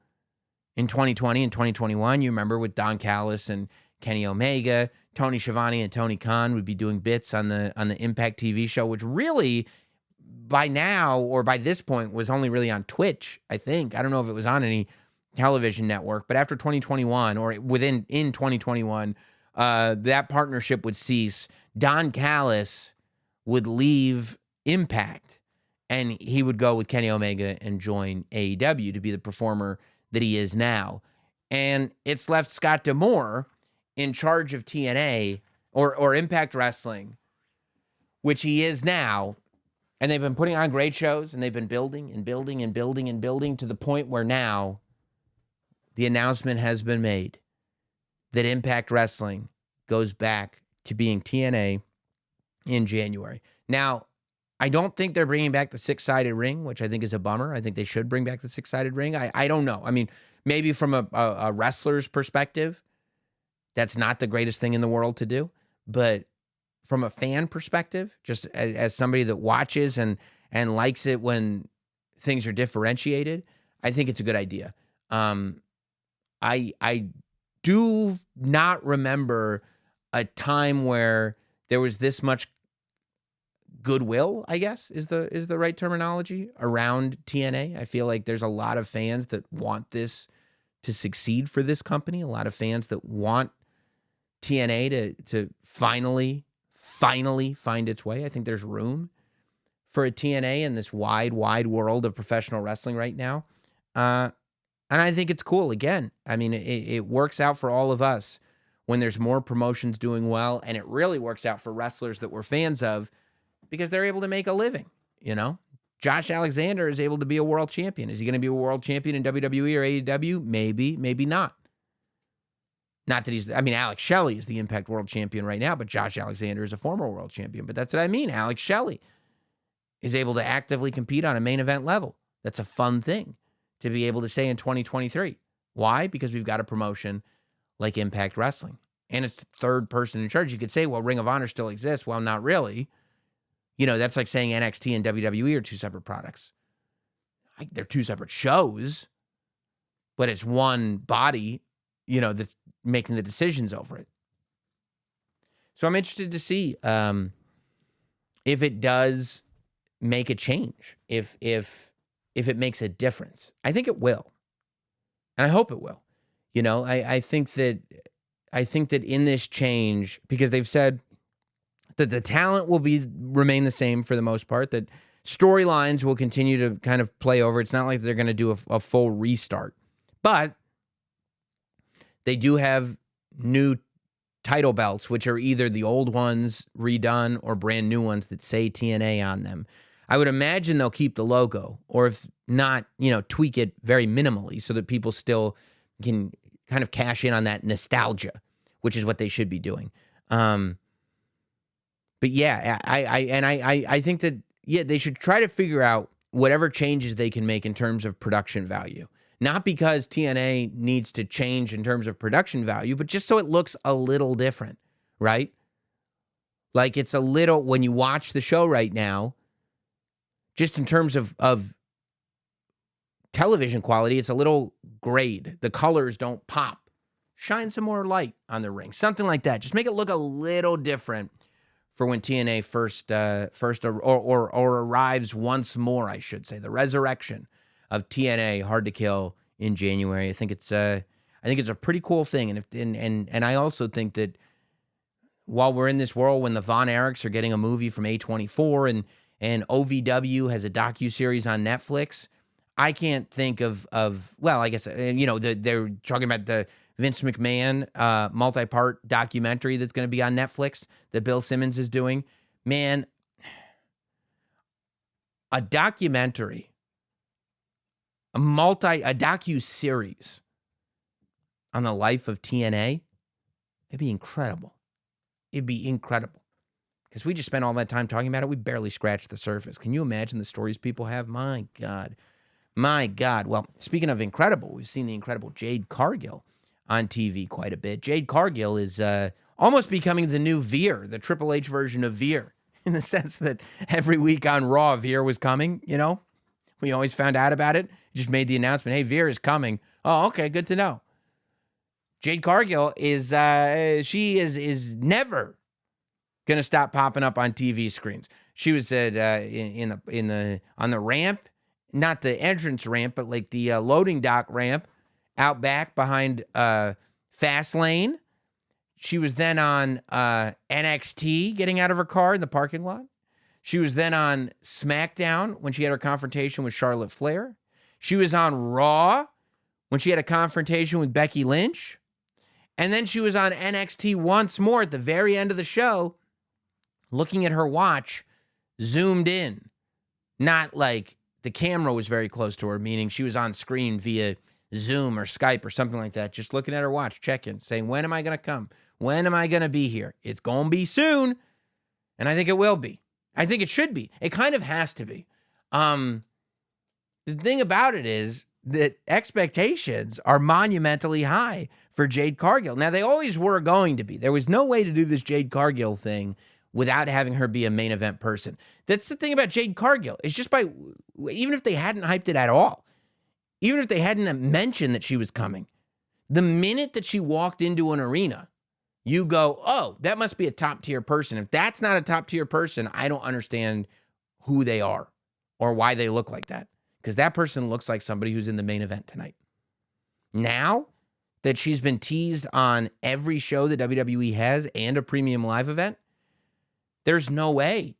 in 2020 and 2021. You remember, with Don Callis and Kenny Omega, Tony Schiavone and Tony Khan would be doing bits on the Impact TV show, which really by now, or by this point, was only really on Twitch, I think. I don't know if it was on any television network, but after 2021 or in 2021, that partnership would cease. Don Callis would leave Impact, and he would go with Kenny Omega and join AEW to be the performer that he is now. And it's left Scott D'Amore in charge of TNA or Impact Wrestling, which he is now. And they've been putting on great shows, and they've been building and building and building and building to the point where now the announcement has been made that Impact Wrestling goes back to being TNA in January. Now, I don't think they're bringing back the six-sided ring, which I think is a bummer. I think they should bring back the six-sided ring. I don't know. I mean, maybe from a wrestler's perspective, that's not the greatest thing in the world to do. But from a fan perspective, just as somebody that watches and likes it when things are differentiated, I think it's a good idea. I do not remember a time where there was this much goodwill, I guess is the right terminology, around TNA. I feel like there's a lot of fans that want this to succeed for this company. A lot of fans that want TNA to finally find its way. I think there's room for a TNA in this wide world of professional wrestling right now. And I think it's cool. Again, I mean, it works out for all of us when there's more promotions doing well, and it really works out for wrestlers that we're fans of because they're able to make a living, you know? Josh Alexander is able to be a world champion. Is he going to be a world champion in WWE or AEW? Maybe, maybe not. Not that Alex Shelley is the Impact World Champion right now, but Josh Alexander is a former world champion. But that's what I mean. Alex Shelley is able to actively compete on a main event level. That's a fun thing to be able to say in 2023. Why? Because we've got a promotion like Impact Wrestling. And it's third person in charge. You could say, well, Ring of Honor still exists. Well, not really. You know, that's like saying NXT and WWE are two separate products. They're two separate shows, but it's one body, you know, that's making the decisions over it. So I'm interested to see if it does make a change, if it makes a difference. I think it will, and I hope it will. You know, I think that in this change, because they've said that the talent will remain the same for the most part, that storylines will continue to kind of play over. It's not like they're going to do a full restart, but they do have new title belts, which are either the old ones redone or brand new ones that say TNA on them. I would imagine they'll keep the logo, or if not, you know, tweak it very minimally so that people still can kind of cash in on that nostalgia, which is what they should be doing. But yeah, I think that, yeah, they should try to figure out whatever changes they can make in terms of production value. Not because TNA needs to change in terms of production value, but just so it looks a little different, right? Like it's a little, when you watch the show right now, just in terms of television quality, it's a little grayed. The colors don't pop. Shine some more light on the ring. Something like that. Just make it look a little different for when TNA first arrives once more, I should say. The resurrection of TNA, Hard to Kill, in January. I think it's a pretty cool thing, and I also think that while we're in this world when the Von Erichs are getting a movie from A24 and OVW has a docuseries on Netflix, I can't think of well, I guess you know, they're talking about the Vince McMahon multi-part documentary that's going to be on Netflix that Bill Simmons is doing. Man, a documentary, a docu-series on the life of TNA, it'd be incredible. It'd be incredible. Because we just spent all that time talking about it. We barely scratched the surface. Can you imagine the stories people have? My God. My God. Well, speaking of incredible, we've seen the incredible Jade Cargill on TV quite a bit. Jade Cargill is almost becoming the new Veer, the Triple H version of Veer, in the sense that every week on Raw, Veer was coming, you know? We always found out about it. Just made the announcement, hey, Veer is coming. Oh, okay, good to know. Jade Cargill is she is never gonna stop popping up on TV screens. She was at on the ramp, not the entrance ramp, but like the loading dock ramp out back behind Fastlane. She was then on NXT getting out of her car in the parking lot. She was then on SmackDown when she had her confrontation with Charlotte Flair. She was on Raw when she had a confrontation with Becky Lynch. And then she was on NXT once more at the very end of the show, looking at her watch, zoomed in. Not like the camera was very close to her, meaning she was on screen via Zoom or Skype or something like that, just looking at her watch, checking, saying, when am I going to come? When am I going to be here? It's going to be soon. And I think it will be. I think it should be. It kind of has to be. The thing about it is that expectations are monumentally high for Jade Cargill. Now, they always were going to be. There was no way to do this Jade Cargill thing without having her be a main event person. That's the thing about Jade Cargill. It's just even if they hadn't hyped it at all, even if they hadn't mentioned that she was coming, the minute that she walked into an arena, you go, oh, that must be a top-tier person. If that's not a top-tier person, I don't understand who they are or why they look like that. Because that person looks like somebody who's in the main event tonight. Now that she's been teased on every show that WWE has and a premium live event, there's no way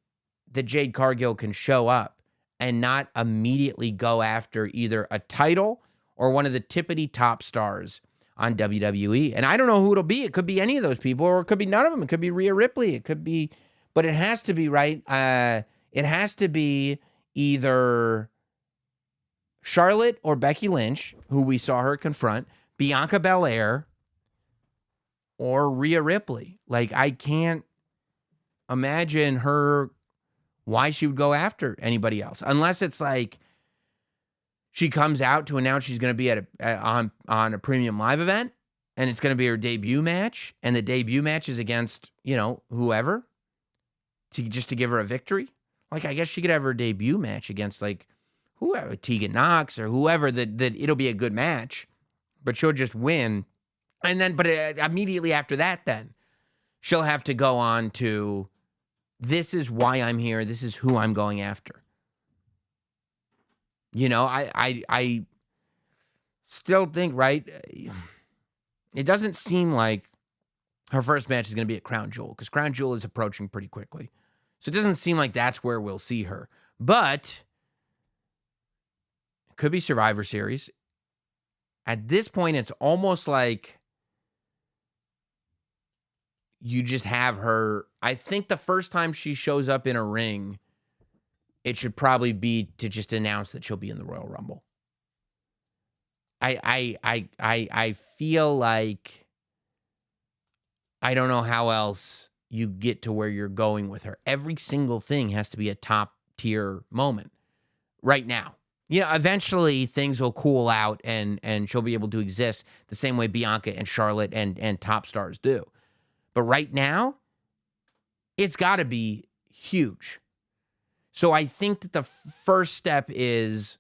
that Jade Cargill can show up and not immediately go after either a title or one of the tippity top stars on WWE. And I don't know who it'll be. It could be any of those people, or it could be none of them. It could be Rhea Ripley. It could be, but it has to be, right? It has to be either Charlotte or Becky Lynch, who we saw her confront, Bianca Belair, or Rhea Ripley. Like, I can't imagine why she would go after anybody else, unless it's like she comes out to announce she's going to be on a premium live event, and it's going to be her debut match, and the debut match is against, whoever, to give her a victory. Like, I guess she could have her debut match against, like, whoever, Tegan Knox or whoever, that it'll be a good match, but she'll just win. And then, but immediately after that, then she'll have to go on to, this is why I'm here. This is who I'm going after. I still think, right, it doesn't seem like her first match is going to be at Crown Jewel, because Crown Jewel is approaching pretty quickly. So it doesn't seem like that's where we'll see her. But it could be Survivor Series. At this point, it's almost like you just have her. I think the first time she shows up in a ring, it should probably be to just announce that she'll be in the Royal Rumble. I feel like I don't know how else you get to where you're going with her. Every single thing has to be a top tier moment right now. Eventually things will cool out and she'll be able to exist the same way Bianca and Charlotte and top stars do. But right now, it's got to be huge. So I think that the first step is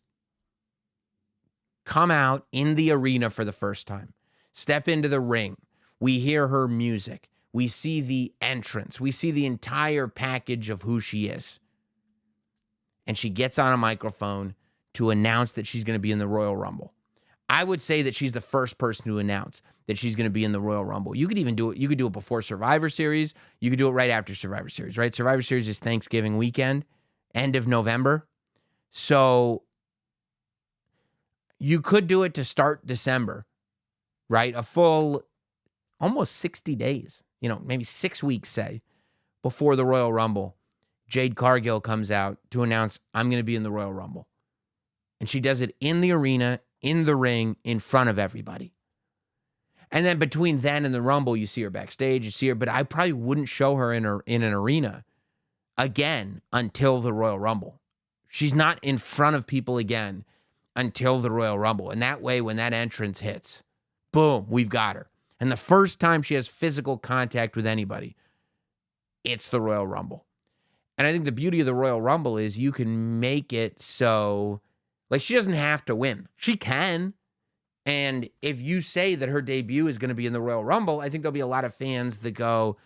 come out in the arena for the first time. Step into the ring. We hear her music. We see the entrance. We see the entire package of who she is. And she gets on a microphone to announce that she's going to be in the Royal Rumble. I would say that she's the first person to announce that she's going to be in the Royal Rumble. You could even do it. You could do it before Survivor Series. You could do it right after Survivor Series, right? Survivor Series is Thanksgiving weekend, end of November. So you could do it to start December, right? A full almost 60 days, maybe 6 weeks, say, before the Royal Rumble. Jade Cargill comes out to announce, I'm going to be in the Royal Rumble. And she does it in the arena, in the ring, in front of everybody. And then between then and the Rumble, you see her backstage, you see her, but I probably wouldn't show her in an arena again until the Royal Rumble. She's not in front of people again until the Royal Rumble. And that way, when that entrance hits, boom, we've got her. And the first time she has physical contact with anybody, it's the Royal Rumble. And I think the beauty of the Royal Rumble is you can make it so, like, she doesn't have to win. She can. And if you say that her debut is going to be in the Royal Rumble, I think there'll be a lot of fans that go,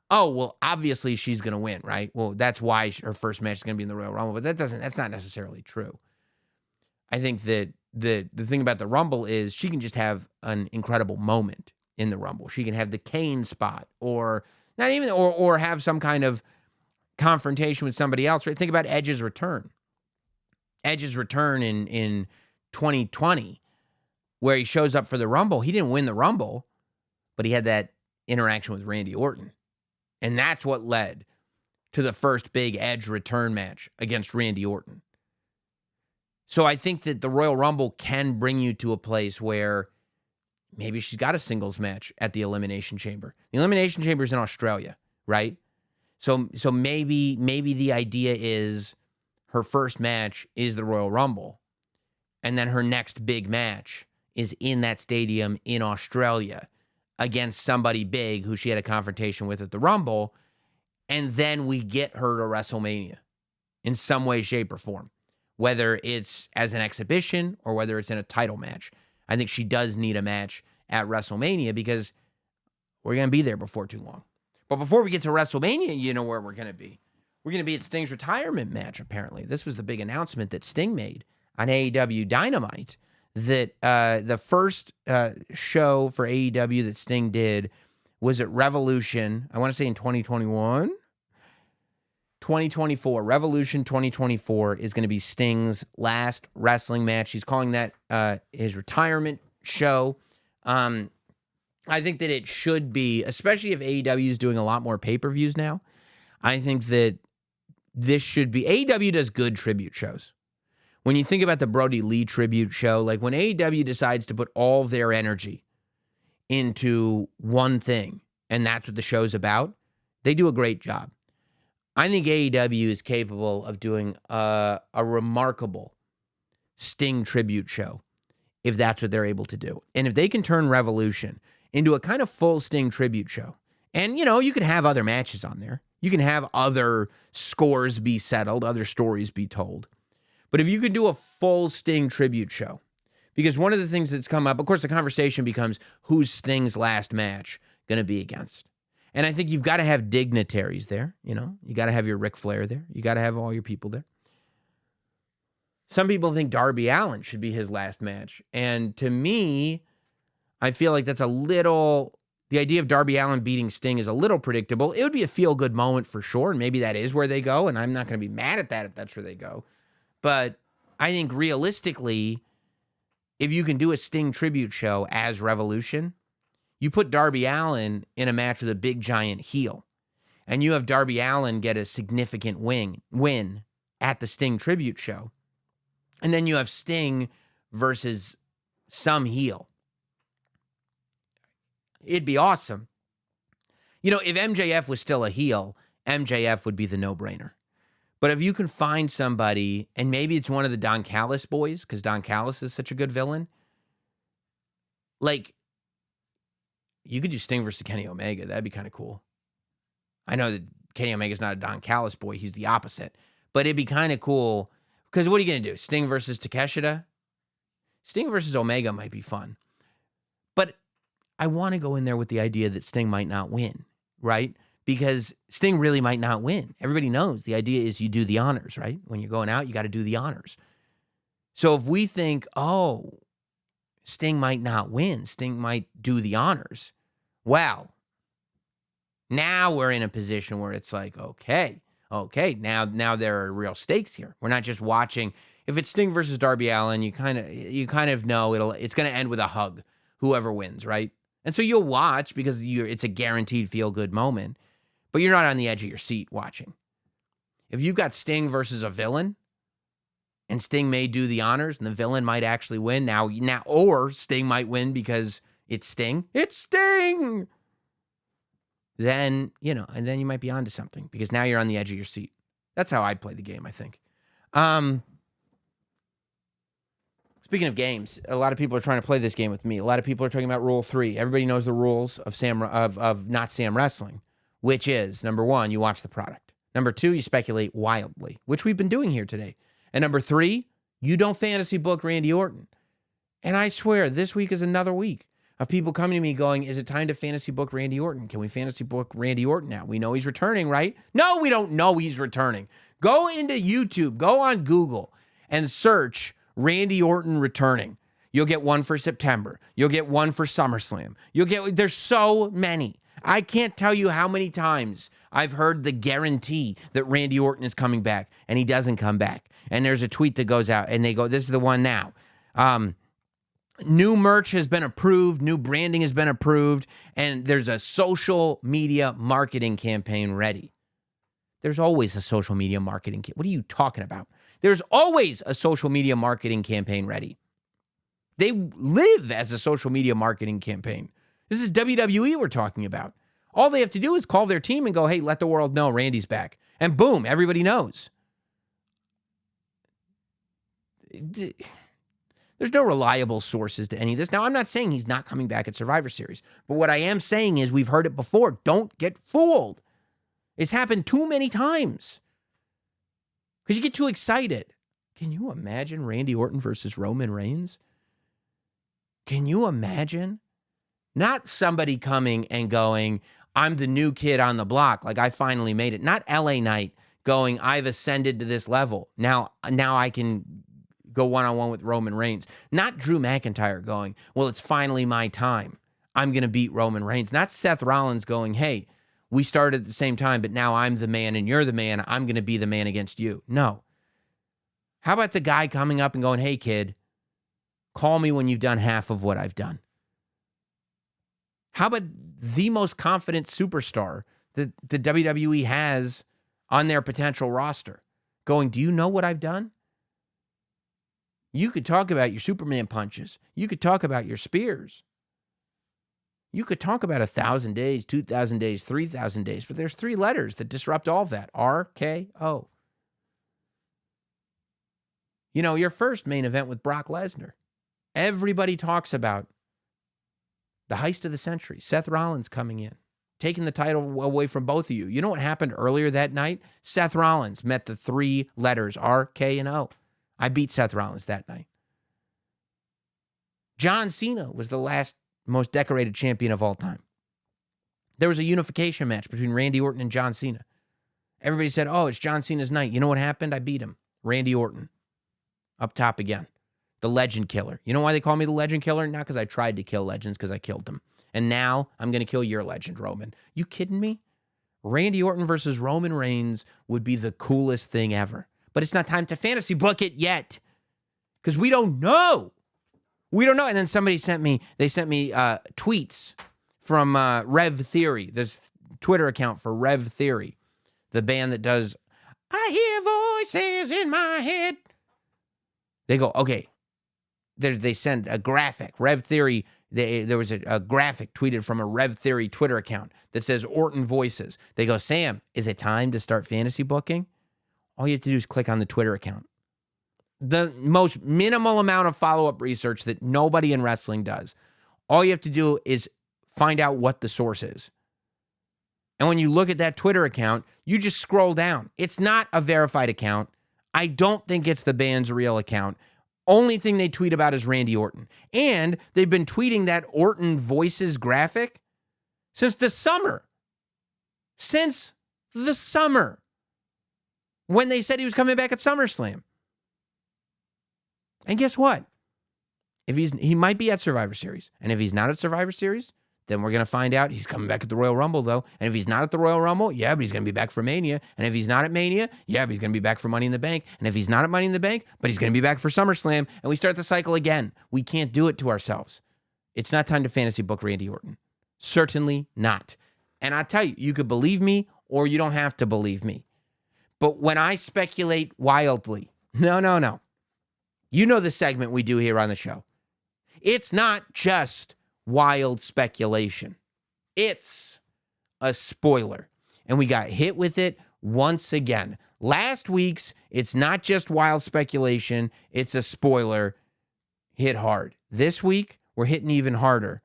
oh, well, obviously she's going to win, right? Well, that's why her first match is going to be in the Royal Rumble. But that's not necessarily true. I think that the thing about the Rumble is she can just have an incredible moment in the Rumble. She can have the Kane spot or not even, or have some kind of confrontation with somebody else, right? Think about Edge's return. Edge's return in 2020, where he shows up for the Rumble. He didn't win the Rumble, but he had that interaction with Randy Orton. And that's what led to the first big Edge return match against Randy Orton. So I think that the Royal Rumble can bring you to a place where maybe she's got a singles match at the Elimination Chamber. The Elimination Chamber is in Australia, right? So maybe the idea is her first match is the Royal Rumble, and then her next big match is in that stadium in Australia against somebody big who she had a confrontation with at the Rumble, and then we get her to WrestleMania in some way, shape, or form, whether it's as an exhibition or whether it's in a title match. I think she does need a match at WrestleMania because we're going to be there before too long. But before we get to WrestleMania, you know where we're going to be. We're going to be at Sting's retirement match, apparently. This was the big announcement that Sting made on AEW Dynamite, that the first show for AEW that Sting did was at Revolution, I want to say in 2021? 2024. Revolution 2024 is going to be Sting's last wrestling match. He's calling that his retirement show. I think that it should be, especially if AEW is doing a lot more pay-per-views now, I think that this should be, AEW does good tribute shows. When you think about the Brody Lee tribute show, like when AEW decides to put all their energy into one thing, and that's what the show's about, they do a great job. I think AEW is capable of doing a remarkable Sting tribute show if that's what they're able to do. And if they can turn Revolution into a kind of full Sting tribute show, and, you know, you can have other matches on there. You can have other scores be settled, other stories be told. But if you could do a full Sting tribute show, because one of the things that's come up, of course, the conversation becomes who's Sting's last match going to be against? And I think you've got to have dignitaries there, you know? You got to have your Ric Flair there. You got to have all your people there. Some people think Darby Allin should be his last match. And to me, I feel like that's a little, the idea of Darby Allin beating Sting is a little predictable. It would be a feel-good moment for sure, and maybe that is where they go, and I'm not going to be mad at that if that's where they go. But I think realistically, if you can do a Sting tribute show as Revolution, you put Darby Allin in a match with a big giant heel, and you have Darby Allin get a significant win at the Sting tribute show, and then you have Sting versus some heel. It'd be awesome. You know, if MJF was still a heel, MJF would be the no-brainer. But if you can find somebody, and maybe it's one of the Don Callis boys, because Don Callis is such a good villain, like, you could do Sting versus Kenny Omega. That'd be kind of cool. I know that Kenny Omega's not a Don Callis boy. He's the opposite. But it'd be kind of cool, because what are you going to do? Sting versus Takeshita? Sting versus Omega might be fun. But I want to go in there with the idea that Sting might not win, right? Because Sting really might not win. Everybody knows the idea is you do the honors, right? When you're going out, you got to do the honors. So if we think, oh, Sting might not win, Sting might do the honors, well, now we're in a position where it's like, okay, now there are real stakes here. We're not just watching. If it's Sting versus Darby Allin, you kind of know it's going to end with a hug, whoever wins, right? And so you'll watch because it's a guaranteed feel-good moment, but you're not on the edge of your seat watching. If you've got Sting versus a villain, and Sting may do the honors, and the villain might actually win now, or Sting might win because it's Sting. It's Sting! Then, and then you might be onto something because now you're on the edge of your seat. That's how I'd play the game, I think. Speaking of games, a lot of people are trying to play this game with me. A lot of people are talking about Rule 3. Everybody knows the rules of Notsam Wrestling, which is, number 1, you watch the product. Number 2, you speculate wildly, which we've been doing here today. And number 3, you don't fantasy book Randy Orton. And I swear, this week is another week of people coming to me going, is it time to fantasy book Randy Orton? Can we fantasy book Randy Orton now? We know he's returning, right? No, we don't know he's returning. Go into YouTube, go on Google, and search Randy Orton returning. You'll get one for September. You'll get one for SummerSlam. There's so many. I can't tell you how many times I've heard the guarantee that Randy Orton is coming back, and he doesn't come back. And there's a tweet that goes out, and they go, this is the one now. New merch has been approved. New branding has been approved. And there's a social media marketing campaign ready. There's always a social media marketing. What are you talking about? There's always a social media marketing campaign ready. They live as a social media marketing campaign. This is WWE we're talking about. All they have to do is call their team and go, hey, let the world know Randy's back. And boom, everybody knows. There's no reliable sources to any of this. Now, I'm not saying he's not coming back at Survivor Series, but what I am saying is we've heard it before. Don't get fooled. It's happened too many times because you get too excited. Can you imagine Randy Orton versus Roman Reigns? Can you imagine? Not somebody coming and going, I'm the new kid on the block, like I finally made it. Not LA Knight going, I've ascended to this level. Now I can go one-on-one with Roman Reigns. Not Drew McIntyre going, well, it's finally my time. I'm going to beat Roman Reigns. Not Seth Rollins going, hey, we started at the same time, but now I'm the man and you're the man. I'm going to be the man against you. No. How about the guy coming up and going, hey, kid, call me when you've done half of what I've done? How about the most confident superstar that the WWE has on their potential roster going, do you know what I've done? You could talk about your Superman punches. You could talk about your spears. You could talk about 1,000 days, 2,000 days, 3,000 days, but there's 3 letters that disrupt all of that. RKO. Your first main event with Brock Lesnar. Everybody talks about the heist of the century. Seth Rollins coming in, taking the title away from both of you. You know what happened earlier that night? Seth Rollins met the 3 letters, R, K, and O. I beat Seth Rollins that night. John Cena was the last most decorated champion of all time. There was a unification match between Randy Orton and John Cena. Everybody said, oh, it's John Cena's night. You know what happened? I beat him. Randy Orton. Up top again. The Legend Killer. You know why they call me the Legend Killer? Not because I tried to kill legends, because I killed them. And now I'm going to kill your legend, Roman. You kidding me? Randy Orton versus Roman Reigns would be the coolest thing ever. But it's not time to fantasy book it yet. Because we don't know. We don't know. And then somebody sent me tweets from Rev Theory, this Twitter account for Rev Theory, the band that does, I hear voices in my head. They go, okay. They send a graphic. Rev Theory, there was a graphic tweeted from a Rev Theory Twitter account that says Orton voices. They go, Sam, is it time to start fantasy booking? All you have to do is click on the Twitter account. The most minimal amount of follow-up research that nobody in wrestling does. All you have to do is find out what the source is. And when you look at that Twitter account, you just scroll down. It's not a verified account. I don't think it's the band's real account. Only thing they tweet about is Randy Orton. And they've been tweeting that Orton voices graphic since the summer. Since the summer. When they said he was coming back at SummerSlam. And guess what? He might be at Survivor Series. And if he's not at Survivor Series, then we're going to find out he's coming back at the Royal Rumble, though. And if he's not at the Royal Rumble, yeah, but he's going to be back for Mania. And if he's not at Mania, yeah, but he's going to be back for Money in the Bank. And if he's not at Money in the Bank, but he's going to be back for SummerSlam. And we start the cycle again. We can't do it to ourselves. It's not time to fantasy book Randy Orton. Certainly not. And I tell you, you could believe me or you don't have to believe me. But when I speculate wildly, no. You know the segment we do here on the show. It's not just wild speculation. It's a spoiler. And we got hit with it once again. Last week's It's Not Just Wild Speculation, It's a Spoiler hit hard. This week, we're hitting even harder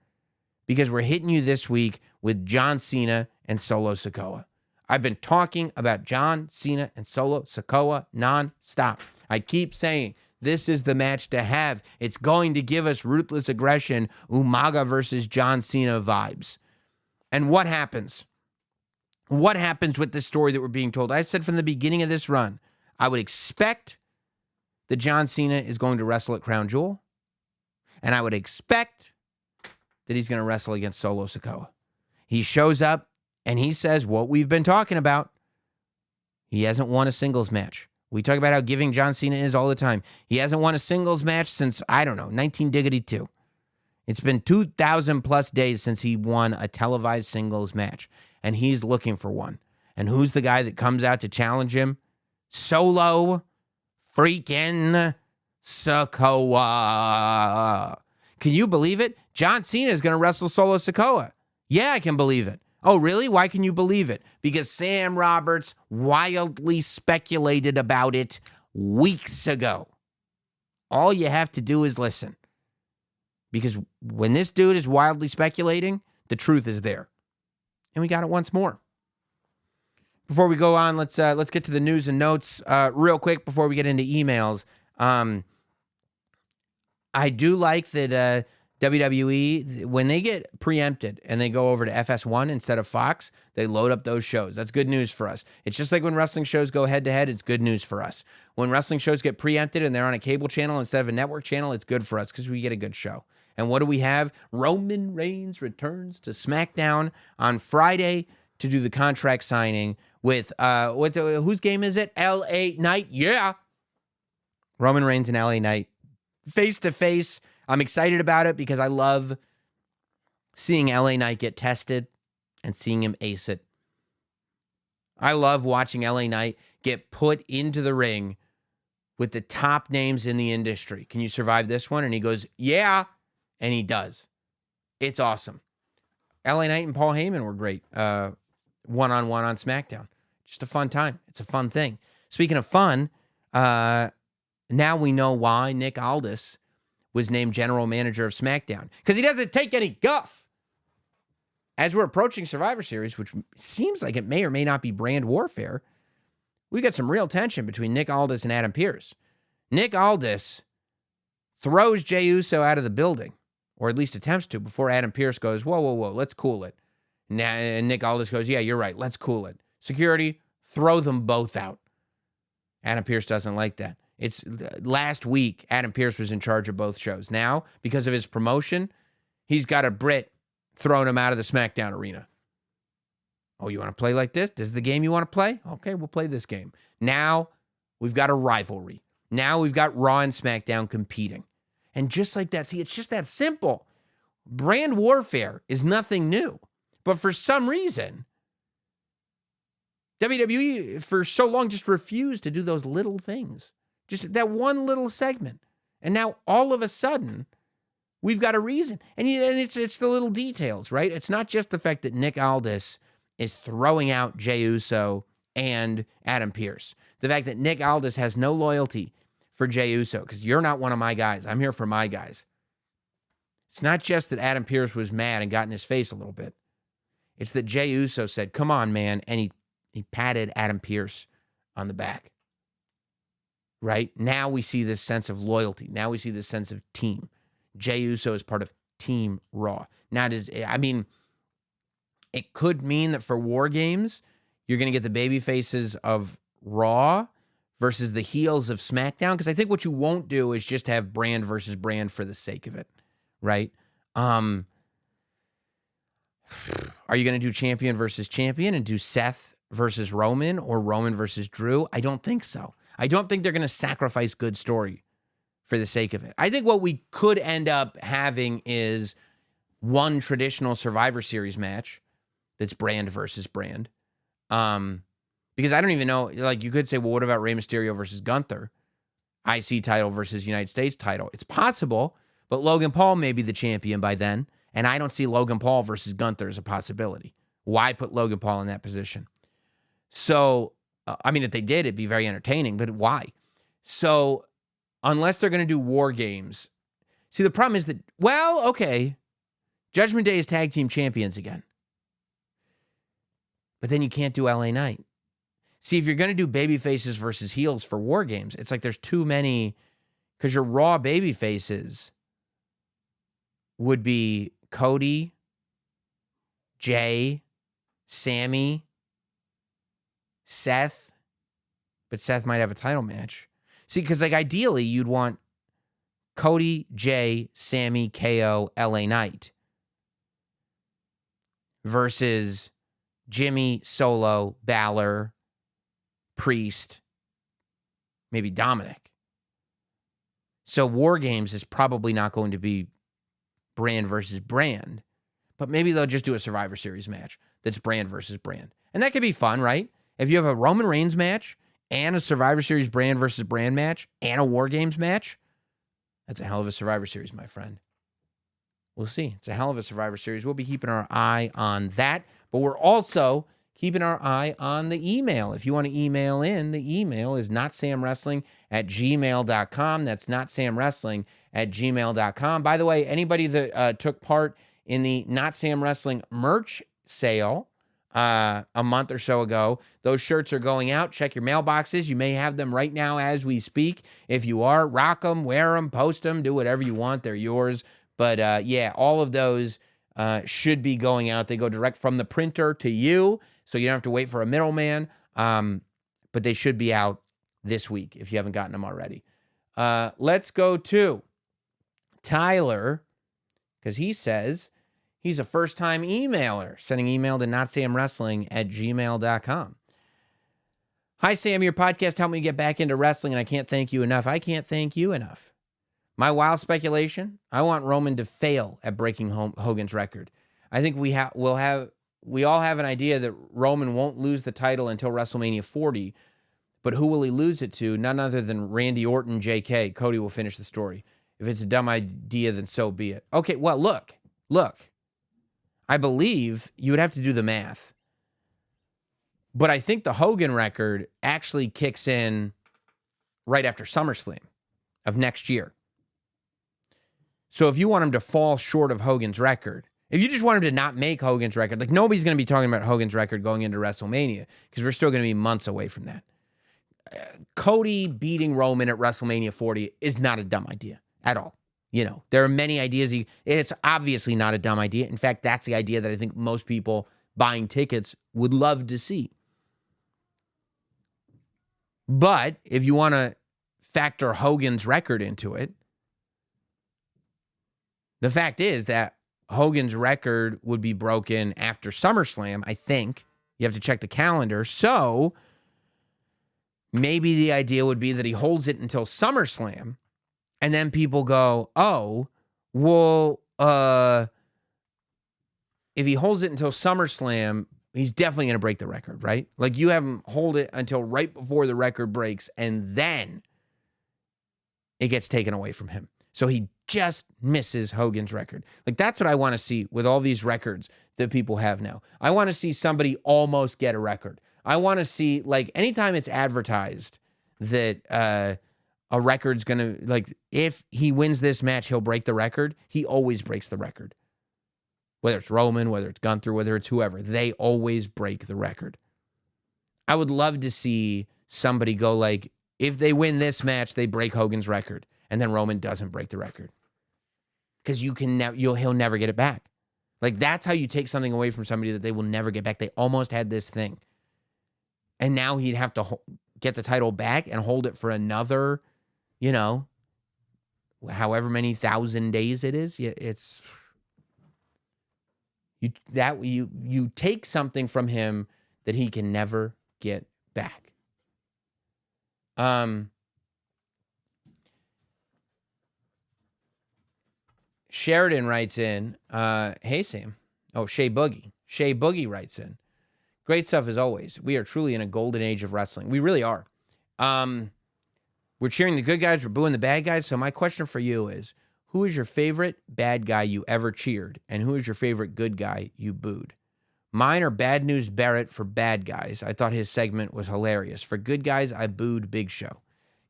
because we're hitting you this week with John Cena and Solo Sikoa. I've been talking about John Cena and Solo Sikoa nonstop. I keep saying this is the match to have. It's going to give us Ruthless Aggression, Umaga versus John Cena vibes. And what happens? What happens with this story that we're being told? I said from the beginning of this run, I would expect that John Cena is going to wrestle at Crown Jewel. And I would expect that he's going to wrestle against Solo Sikoa. He shows up and he says what we've been talking about. He hasn't won a singles match. We talk about how giving John Cena is all the time. He hasn't won a singles match since, 1992. It's been 2,000 plus days since he won a televised singles match. And he's looking for one. And who's the guy that comes out to challenge him? Solo freaking Sikoa. Can you believe it? John Cena is going to wrestle Solo Sikoa. Yeah, I can believe it. Oh, really? Why can you believe it? Because Sam Roberts wildly speculated about it weeks ago. All you have to do is listen. Because when this dude is wildly speculating, the truth is there. And we got it once more. Before we go on, let's get to the news and notes real quick before we get into emails. I do like that WWE, when they get preempted and they go over to FS1 instead of Fox, they load up those shows. That's good news for us. It's just like when wrestling shows go head-to-head, it's good news for us. When wrestling shows get preempted and they're on a cable channel instead of a network channel, it's good for us because we get a good show. And what do we have? Roman Reigns returns to SmackDown on Friday to do the contract signing with, whose game is it? LA Knight. Yeah. Roman Reigns and LA Knight face-to-face. I'm excited about it because I love seeing LA Knight get tested and seeing him ace it. I love watching LA Knight get put into the ring with the top names in the industry. Can you survive this one? And he goes, yeah. And he does. It's awesome. LA Knight and Paul Heyman were great. One-on-one on SmackDown. Just a fun time. It's a fun thing. Speaking of fun, now we know why Nick Aldis was named general manager of SmackDown. Because he doesn't take any guff. As we're approaching Survivor Series, which seems like it may or may not be brand warfare, we got some real tension between Nick Aldis and Adam Pearce. Nick Aldis throws Jey Uso out of the building, or at least attempts to, before Adam Pearce goes, whoa, let's cool it. And Nick Aldis goes, yeah, you're right, let's cool it. Security, throw them both out. Adam Pearce doesn't like that. It's last week, Adam Pearce was in charge of both shows. Now, because of his promotion, he's got a Brit throwing him out of the SmackDown arena. Oh, you want to play like this? This is the game you want to play? Okay, we'll play this game. Now, we've got a rivalry. Now we've got Raw and SmackDown competing. And just like that, see, it's just that simple. Brand warfare is nothing new. But for some reason, WWE for so long just refused to do those little things. Just that one little segment. And now all of a sudden, we've got a reason. And it's the little details, right? It's not just the fact that Nick Aldis is throwing out Jey Uso and Adam Pearce. The fact that Nick Aldis has no loyalty for Jey Uso, because you're not one of my guys. I'm here for my guys. It's not just that Adam Pearce was mad and got in his face a little bit. It's that Jey Uso said, come on, man. And he patted Adam Pearce on the back. Right? Now we see this sense of loyalty. Now we see this sense of team. Jey Uso is part of Team Raw. Now, it could mean that for War Games, you're going to get the baby faces of Raw versus the heels of SmackDown. Because I think what you won't do is just have brand versus brand for the sake of it. Right? Are you going to do champion versus champion and do Seth versus Roman or Roman versus Drew? I don't think so. I don't think they're going to sacrifice good story for the sake of it. I think what we could end up having is one traditional Survivor Series match that's brand versus brand. Because I don't even know, like, you could say, well, what about Rey Mysterio versus Gunther? IC title versus United States title. It's possible, but Logan Paul may be the champion by then, and I don't see Logan Paul versus Gunther as a possibility. Why put Logan Paul in that position? So, I mean, if they did, it'd be very entertaining, but why? So, unless they're going to do War Games. See, the problem is that, well, okay, Judgment Day is tag team champions again. But then you can't do LA Knight. See, if you're going to do baby faces versus heels for War Games, it's like there's too many, because your Raw baby faces would be Cody, Jay, Sammy, Seth, but Seth might have a title match. See, because like ideally you'd want Cody, Jay, Sammy, KO, LA Knight versus Jimmy, Solo, Balor, Priest, maybe Dominic. So War Games is probably not going to be brand versus brand, but maybe they'll just do a Survivor Series match that's brand versus brand. And that could be fun, right? If you have a Roman Reigns match and a Survivor Series brand versus brand match and a War Games match, that's a hell of a Survivor Series, my friend. We'll see. It's a hell of a Survivor Series. We'll be keeping our eye on that, but we're also keeping our eye on the email. If you want to email in, the email is notsamwrestling@gmail.com. That's notsamwrestling@gmail.com. By the way, anybody that took part in the Not Sam Wrestling merch sale a month or so ago, those shirts are going out. Check your mailboxes. You may have them right now as we speak. If you are, rock them, wear them, post them, do whatever you want. They're yours. But yeah, all of those should be going out. They go direct from the printer to you, so you don't have to wait for a middleman. But they should be out this week if you haven't gotten them already. Let's go to Tyler, because he says he's a first-time emailer, sending email to notsamwrestling@gmail.com. Hi, Sam. Your podcast helped me get back into wrestling, and I can't thank you enough. I can't thank you enough. My wild speculation, I want Roman to fail at breaking Hogan's record. I think we all have an idea that Roman won't lose the title until WrestleMania 40, but who will he lose it to? None other than Randy Orton, JK. Cody will finish the story. If it's a dumb idea, then so be it. Okay, well, look. I believe you would have to do the math, but I think the Hogan record actually kicks in right after SummerSlam of next year. So if you want him to fall short of Hogan's record, if you just want him to not make Hogan's record, like nobody's going to be talking about Hogan's record going into WrestleMania because we're still going to be months away from that. Cody beating Roman at WrestleMania 40 is not a dumb idea at all. You know, there are many ideas. It's obviously not a dumb idea. In fact, that's the idea that I think most people buying tickets would love to see. But if you want to factor Hogan's record into it, the fact is that Hogan's record would be broken after SummerSlam, I think. You have to check the calendar. So maybe the idea would be that he holds it until SummerSlam, and then people go, oh, well, if he holds it until SummerSlam, he's definitely going to break the record, right? Like you have him hold it until right before the record breaks, and then it gets taken away from him. So he just misses Hogan's record. Like that's what I want to see with all these records that people have now. I want to see somebody almost get a record. I want to see, like, anytime it's advertised that a record's going to, like, if he wins this match, he'll break the record. He always breaks the record. Whether it's Roman, whether it's Gunther, whether it's whoever, they always break the record. I would love to see somebody go like, if they win this match, they break Hogan's record, and then Roman doesn't break the record. Because he'll never get it back. Like, that's how you take something away from somebody that they will never get back. They almost had this thing. And now he'd have to get the title back and hold it for another, however many thousand days it is. It's you take something from him that he can never get back. Sheridan writes in, hey, Sam. Oh, Shea Boogie. Shea Boogie writes in. Great stuff as always. We are truly in a golden age of wrestling. We really are. We're cheering the good guys. We're booing the bad guys. So my question for you is, who is your favorite bad guy you ever cheered? And who is your favorite good guy you booed? Mine are Bad News Barrett for bad guys. I thought his segment was hilarious. For good guys, I booed Big Show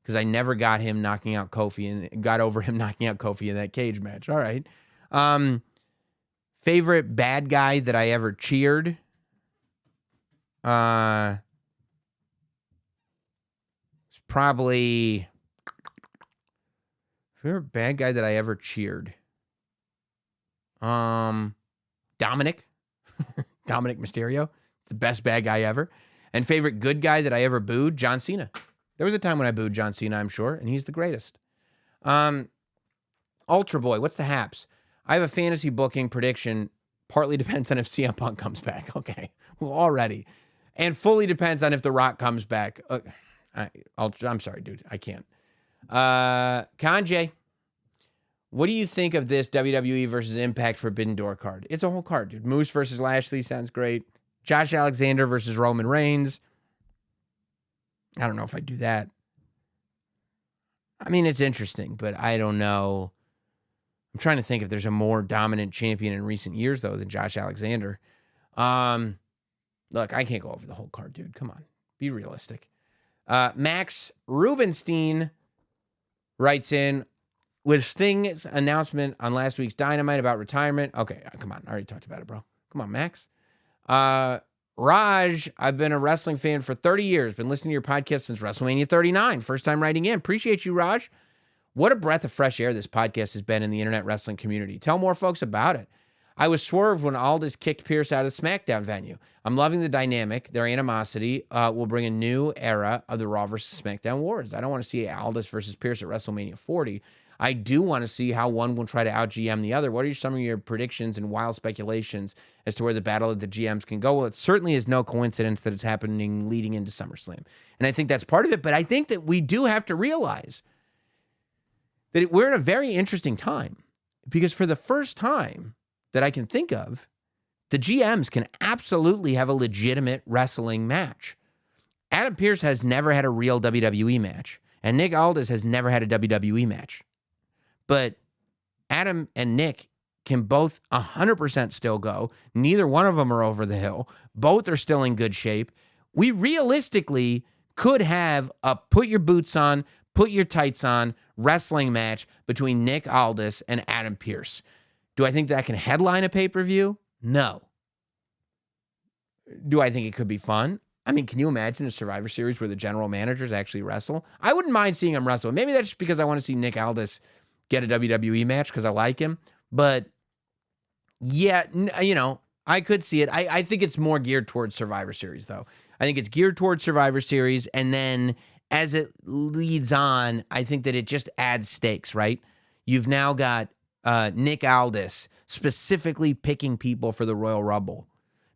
because I never got him knocking out Kofi and got over him knocking out Kofi in that cage match. All right. Favorite bad guy that I ever cheered? It's probably favorite bad guy that I ever cheered. Dominic. Dominic Mysterio. It's the best bad guy ever. And favorite good guy that I ever booed? John Cena. There was a time when I booed John Cena, I'm sure, and he's the greatest. Ultra Boy, what's the haps? I have a fantasy booking prediction. Partly depends on if CM Punk comes back. Okay. Well, already. And fully depends on if The Rock comes back. I'm sorry, dude. I can't. Kanjay, what do you think of this WWE versus Impact Forbidden Door card? It's a whole card, dude. Moose versus Lashley sounds great. Josh Alexander versus Roman Reigns. I don't know if I'd do that. I mean, it's interesting, but I don't know. I'm trying to think if there's a more dominant champion in recent years, though, than Josh Alexander. Look, I can't go over the whole card, dude. Come on. Be realistic. Max Rubenstein writes in, with Sting's announcement on last week's Dynamite about retirement. Okay, come on. I already talked about it, bro. Come on, Max. Raj, I've been a wrestling fan for 30 years. Been listening to your podcast since WrestleMania 39. First time writing in. Appreciate you, Raj. What a breath of fresh air this podcast has been in the internet wrestling community. Tell more folks about it. I was swerved when Aldis kicked Pierce out of the SmackDown venue. I'm loving the dynamic. Their animosity will bring a new era of the Raw versus SmackDown wars. I don't want to see Aldis versus Pierce at WrestleMania 40. I do want to see how one will try to out-GM the other. What are some of your predictions and wild speculations as to where the battle of the GMs can go? Well, it certainly is no coincidence that it's happening leading into SummerSlam. And I think that's part of it. But I think that we do have to realize that we're in a very interesting time. Because for the first time that I can think of, the GMs can absolutely have a legitimate wrestling match. Adam Pearce has never had a real WWE match. And Nick Aldis has never had a WWE match. But Adam and Nick can both 100% still go. Neither one of them are over the hill. Both are still in good shape. We realistically could have a put your boots on, put your tights on wrestling match between Nick Aldis and Adam Pearce. Do I think that can headline a pay-per-view? No. Do I think it could be fun? I mean, can you imagine a Survivor Series where the general managers actually wrestle? I wouldn't mind seeing them wrestle. Maybe that's just because I want to see Nick Aldis get a WWE match because I like him. But yeah, I could see it. I think it's more geared towards Survivor Series, though. I think it's geared towards Survivor Series. And then as it leads on, I think that it just adds stakes, right? You've now got Nick Aldis specifically picking people for the Royal Rumble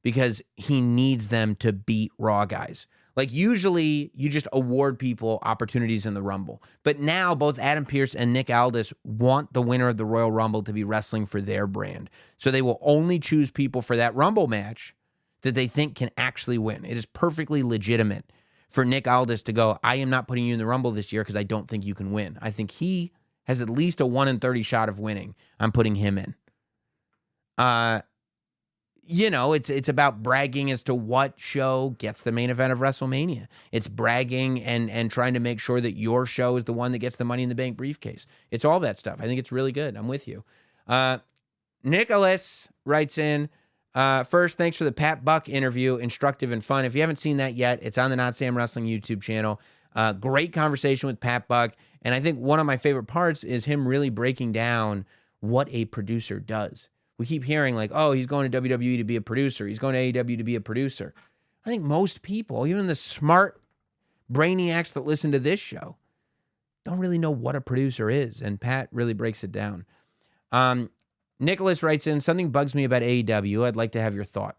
because he needs them to beat Raw guys. Like usually you just award people opportunities in the Rumble. But now both Adam Pearce and Nick Aldis want the winner of the Royal Rumble to be wrestling for their brand. So they will only choose people for that Rumble match that they think can actually win. It is perfectly legitimate for Nick Aldis to go, I am not putting you in the Rumble this year because I don't think you can win. I think he has at least a 1 in 30 shot of winning. I'm putting him in. It's about bragging as to what show gets the main event of WrestleMania. It's bragging and trying to make sure that your show is the one that gets the Money in the Bank briefcase. It's all that stuff. I think it's really good. I'm with you. Nicholas writes in, first, thanks for the Pat Buck interview. Instructive and fun. If you haven't seen that yet, it's on the Notsam Wrestling YouTube channel. Great conversation with Pat Buck. And I think one of my favorite parts is him really breaking down what a producer does. We keep hearing like, oh, he's going to WWE to be a producer. He's going to AEW to be a producer. I think most people, even the smart brainiacs that listen to this show, don't really know what a producer is. And Pat really breaks it down. Nicholas writes in, something bugs me about AEW. I'd like to have your thought.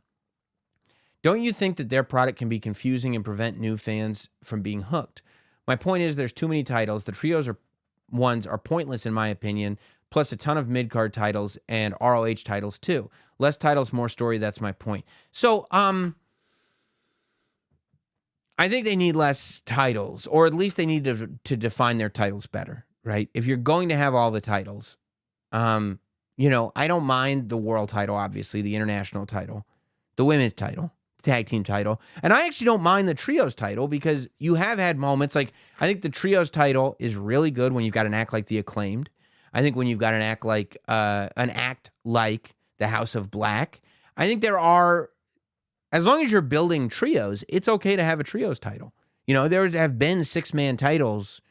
Don't you think that their product can be confusing and prevent new fans from being hooked? My point is there's too many titles. The trios ones are pointless in my opinion, plus a ton of mid-card titles and ROH titles too. Less titles, more story. That's my point. So, I think they need less titles, or at least they need to define their titles better, right? If you're going to have all the titles, I don't mind the world title, obviously, the international title, the women's title, the tag team title. And I actually don't mind the trios title because you have had moments like, I think the trios title is really good when you've got an act like the Acclaimed. I think when you've got an act like the House of Black. I think there are, as long as you're building trios, it's okay to have a trios title. There have been 6-man titles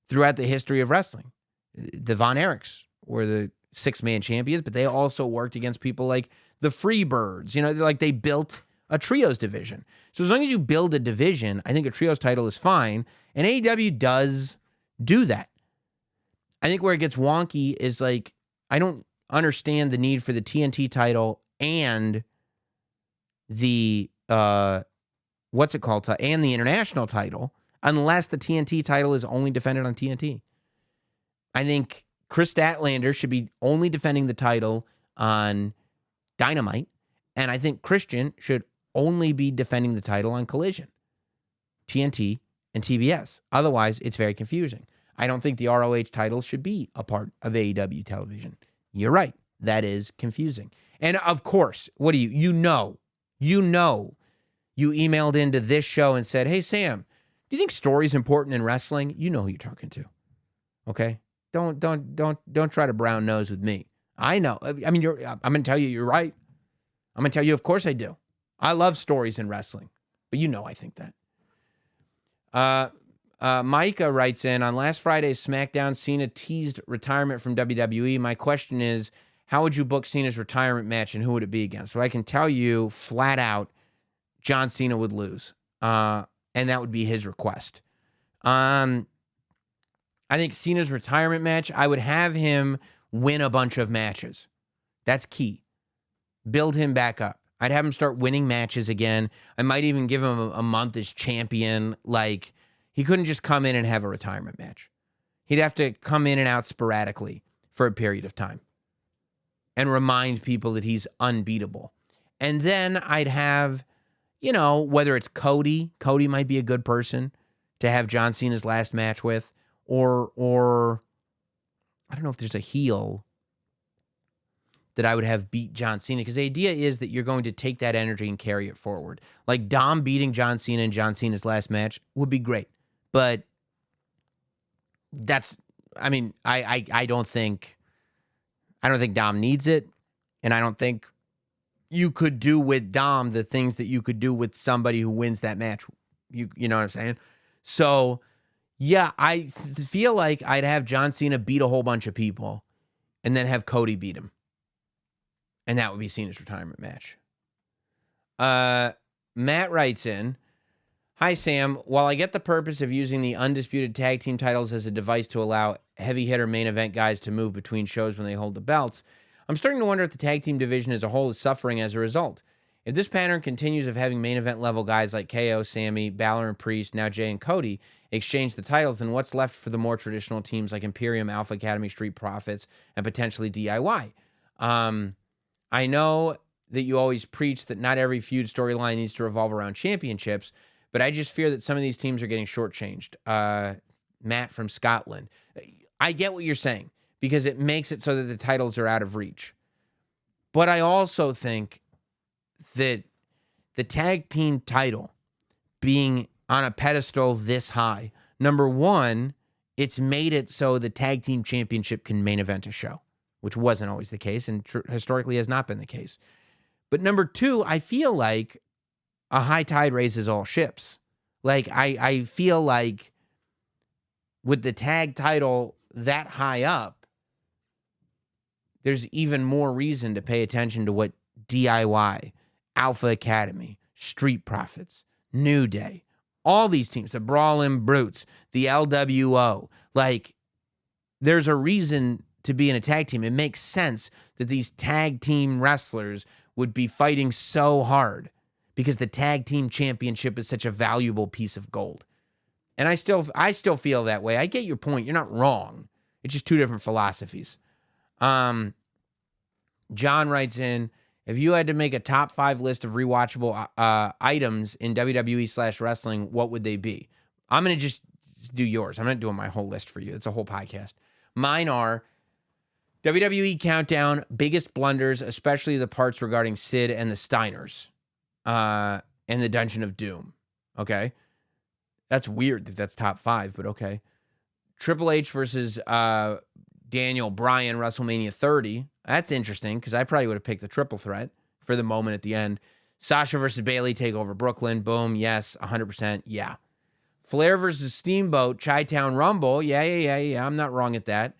throughout the history of wrestling. The Von Erichs were the 6-man champions, but they also worked against people like the Freebirds. They built a trios division. So as long as you build a division, I think a trios title is fine. And AEW does do that. I think where it gets wonky is I don't understand the need for the TNT title and the and the international title unless the TNT title is only defended on TNT. I think Chris Statlander should be only defending the title on Dynamite, and I think Christian should only be defending the title on Collision, TNT, and TBS. Otherwise, it's very confusing. I don't think the ROH title should be a part of AEW television. You're right. That is confusing. And of course, what do you emailed into this show and said, "Hey, Sam, do you think story is important in wrestling?" You know who you're talking to. Okay? Don't try to brown nose with me. I know. I'm going to tell you you're right. I'm going to tell you, of course I do. I love stories in wrestling, but I think that. Micah writes in, on last Friday's SmackDown, Cena teased retirement from WWE. My question is, how would you book Cena's retirement match and who would it be against? Well, I can tell you flat out, John Cena would lose. And that would be his request. I think Cena's retirement match, I would have him win a bunch of matches. That's key. Build him back up. I'd have him start winning matches again. I might even give him a month as champion. He couldn't just come in and have a retirement match. He'd have to come in and out sporadically for a period of time and remind people that he's unbeatable. And then I'd have, whether it's Cody might be a good person to have John Cena's last match with, or I don't know if there's a heel that I would have beat John Cena, because the idea is that you're going to take that energy and carry it forward. Like Dom beating John Cena in John Cena's last match would be great. But I don't think Dom needs it. And I don't think you could do with Dom the things that you could do with somebody who wins that match. You know what I'm saying? So, yeah, I feel like I'd have John Cena beat a whole bunch of people and then have Cody beat him. And that would be Cena's retirement match. Matt writes in, "Hi, Sam. While I get the purpose of using the undisputed tag team titles as a device to allow heavy hitter main event guys to move between shows when they hold the belts, I'm starting to wonder if the tag team division as a whole is suffering as a result. If this pattern continues of having main event level guys like KO, Sammy, Balor, and Priest, now Jey and Cody, exchange the titles, then what's left for the more traditional teams like Imperium, Alpha Academy, Street Profits, and potentially DIY? I know that you always preach that not every feud storyline needs to revolve around championships, but I just fear that some of these teams are getting shortchanged." Matt from Scotland. I get what you're saying, because it makes it so that the titles are out of reach. But I also think that the tag team title being on a pedestal this high, number one, it's made it so the tag team championship can main event a show, which wasn't always the case and historically has not been the case. But number two, I feel like a high tide raises all ships. I feel like with the tag title that high up, there's even more reason to pay attention to what DIY, Alpha Academy, Street Profits, New Day, all these teams, the Brawling Brutes, the LWO, there's a reason to be in a tag team. It makes sense that these tag team wrestlers would be fighting so hard because the tag team championship is such a valuable piece of gold. And I still feel that way. I get your point. You're not wrong. It's just two different philosophies. John writes in, If you had to make a top 5 list of rewatchable items in WWE/wrestling, what would they be? I'm going to just do yours. I'm not doing my whole list for you. It's a whole podcast. Mine are WWE Countdown, biggest blunders, especially the parts regarding Sid and the Steiners and the Dungeon of Doom. Okay? That's weird that that's top 5, but okay. Triple H versus Daniel Bryan, WrestleMania 30. That's interesting because I probably would have picked the triple threat for the moment at the end. Sasha versus Bayley, take over Brooklyn. Boom. Yes. 100%. Yeah. Flair versus Steamboat, Chi-Town Rumble. Yeah. I'm not wrong at that.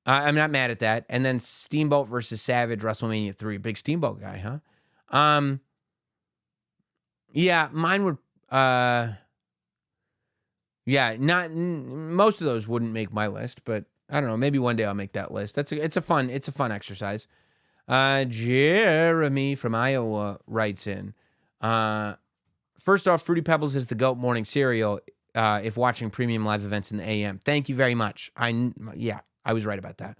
I'm not mad at that. And then Steamboat versus Savage, WrestleMania 3. Big Steamboat guy, huh? Yeah, mine would... most of those wouldn't make my list, but I don't know. Maybe one day I'll make that list. It's a fun exercise. Jeremy from Iowa writes in. First off, Fruity Pebbles is the GOAT morning cereal. If watching premium live events in the AM. Thank you very much. I was right about that.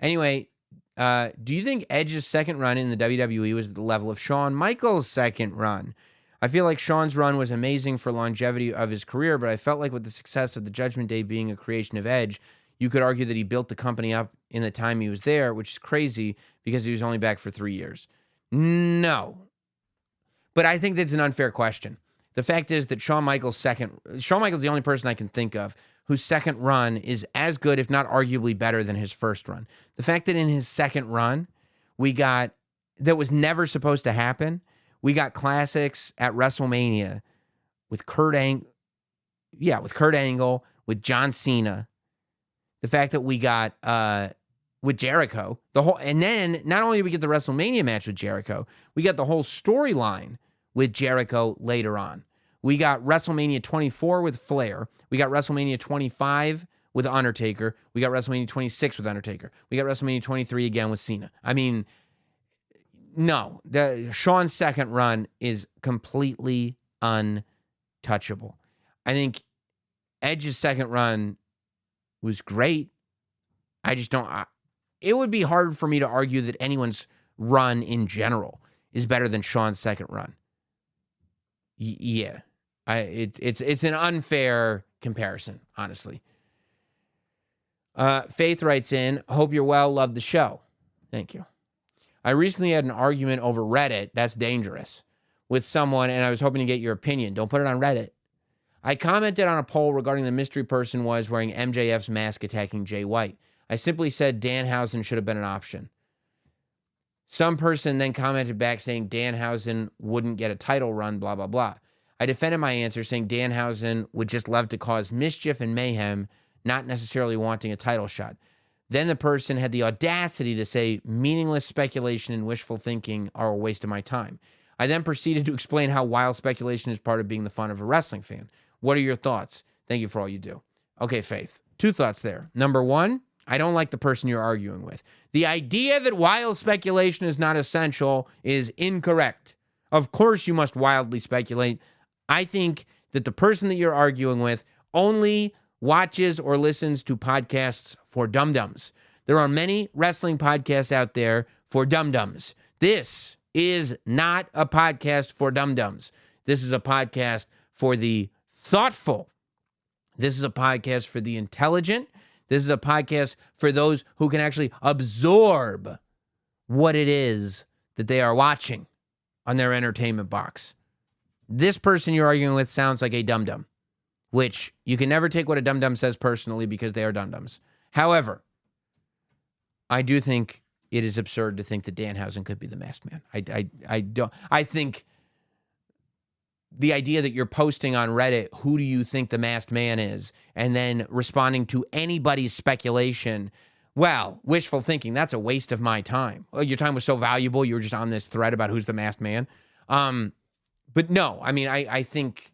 Anyway, do you think Edge's second run in the WWE was at the level of Shawn Michaels' second run? I feel like Shawn's run was amazing for longevity of his career, but I felt like with the success of the Judgment Day being a creation of Edge, you could argue that he built the company up in the time he was there, which is crazy because he was only back for 3 years. No. But I think that's an unfair question. The fact is that Shawn Michaels' the only person I can think of whose second run is as good, if not arguably better than his first run. The fact that in his second run, that was never supposed to happen. We got classics at WrestleMania with Kurt Angle, with John Cena. The fact that we got with Jericho, and then not only did we get the WrestleMania match with Jericho, we got the whole storyline with Jericho later on. We got WrestleMania 24 with Flair. We got WrestleMania 25 with Undertaker. We got WrestleMania 26 with Undertaker. We got WrestleMania 23 again with Cena. I mean, no, Shawn's second run is completely untouchable. I think Edge's second run was great. I just don't. It would be hard for me to argue that anyone's run in general is better than Shawn's second run. Yeah, it's an unfair comparison, honestly. Faith writes in, hope you're well, love the show. Thank you. I recently had an argument over Reddit, that's dangerous, with someone, and I was hoping to get your opinion. Don't put it on Reddit. I commented on a poll regarding the mystery person was wearing MJF's mask attacking Jay White. I simply said Danhausen should have been an option. Some person then commented back saying Danhausen wouldn't get a title run, blah, blah, blah. I defended my answer saying Danhausen would just love to cause mischief and mayhem, not necessarily wanting a title shot. Then the person had the audacity to say meaningless speculation and wishful thinking are a waste of my time. I then proceeded to explain how wild speculation is part of being the fun of a wrestling fan. What are your thoughts? Thank you for all you do. Okay, Faith. 2 thoughts there. Number 1, I don't like the person you're arguing with. The idea that wild speculation is not essential is incorrect. Of course you must wildly speculate. I think that the person that you're arguing with only watches or listens to podcasts for dum-dums. There are many wrestling podcasts out there for dum-dums. This is not a podcast for dum-dums. This is a podcast for the thoughtful. This is a podcast for the intelligent. This is a podcast for those who can actually absorb what it is that they are watching on their entertainment box. This person you're arguing with sounds like a dum-dum, which you can never take what a dum-dum says personally because they are dum-dums. However, I do think it is absurd to think that Danhausen could be the masked man. I don't. I think the idea that you're posting on Reddit, who do you think the masked man is, and then responding to anybody's speculation, well, wishful thinking, that's a waste of my time. Oh, your time was so valuable, you were just on this thread about who's the masked man. But no, I mean, I think,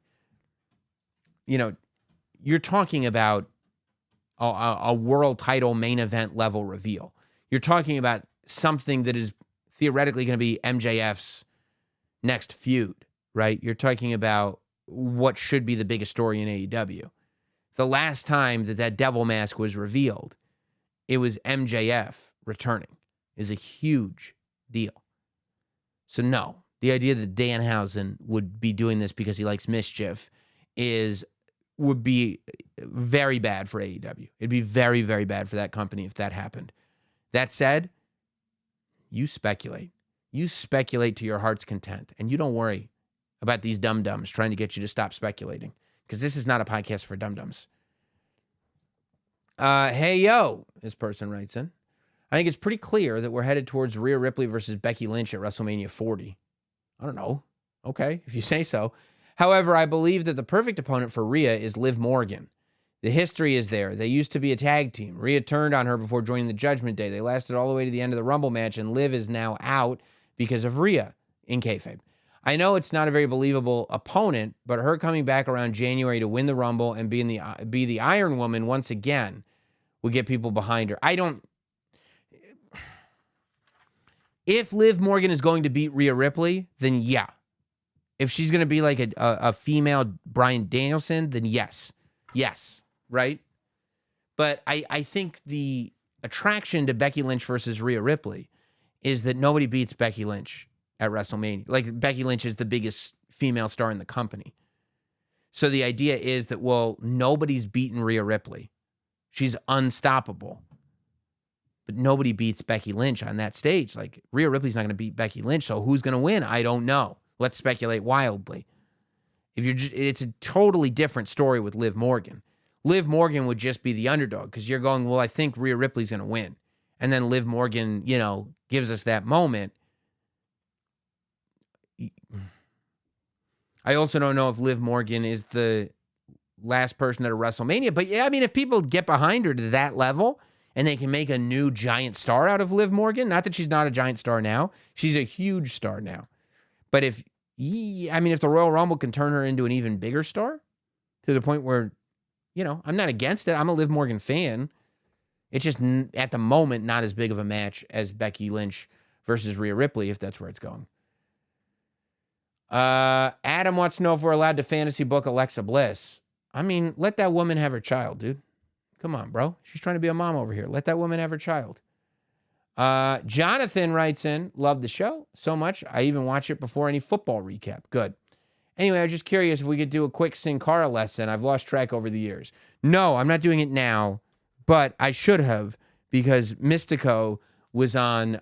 you're talking about a world title main event level reveal. You're talking about something that is theoretically going to be MJF's next feud, right? You're talking about what should be the biggest story in AEW. The last time that devil mask was revealed, it was MJF returning. Is a huge deal. So no, the idea that Danhausen would be doing this because he likes mischief would be very bad for AEW. It'd be very, very bad for that company if that happened. That said, you speculate. You speculate to your heart's content, and you don't worry about these dum-dums trying to get you to stop speculating, because this is not a podcast for dum-dums. Hey, yo, this person writes in. I think it's pretty clear that we're headed towards Rhea Ripley versus Becky Lynch at WrestleMania 40. I don't know. Okay, if you say so. However, I believe that the perfect opponent for Rhea is Liv Morgan. The history is there. They used to be a tag team. Rhea turned on her before joining the Judgment Day. They lasted all the way to the end of the Rumble match, and Liv is now out because of Rhea in kayfabe. I know it's not a very believable opponent, but her coming back around January to win the Rumble and be the Iron Woman once again would get people behind her. If Liv Morgan is going to beat Rhea Ripley, then yeah. If she's going to be like a female Bryan Danielson, then yes. Yes, right? But I think the attraction to Becky Lynch versus Rhea Ripley is that nobody beats Becky Lynch at WrestleMania. Like, Becky Lynch is the biggest female star in the company. So the idea is that, well, nobody's beaten Rhea Ripley. She's unstoppable. But nobody beats Becky Lynch on that stage. Like, Rhea Ripley's not going to beat Becky Lynch, so who's going to win? I don't know. Let's speculate wildly. It's a totally different story with Liv Morgan. Liv Morgan would just be the underdog because you're going, well, I think Rhea Ripley's going to win. And then Liv Morgan, gives us that moment. I also don't know if Liv Morgan is the last person at a WrestleMania. But yeah, I mean, if people get behind her to that level and they can make a new giant star out of Liv Morgan, not that she's not a giant star now, she's a huge star now. But if the Royal Rumble can turn her into an even bigger star to the point where, I'm not against it. I'm a Liv Morgan fan. It's just at the moment not as big of a match as Becky Lynch versus Rhea Ripley, if that's where it's going. Adam wants to know if we're allowed to fantasy book Alexa Bliss. I mean, let that woman have her child, dude. Come on, bro. She's trying to be a mom over here. Let that woman have her child. Jonathan writes in, love the show so much. I even watch it before any football recap. Good. Anyway, I was just curious if we could do a quick Sin Cara lesson. I've lost track over the years. No, I'm not doing it now, but I should have, because Mystico was on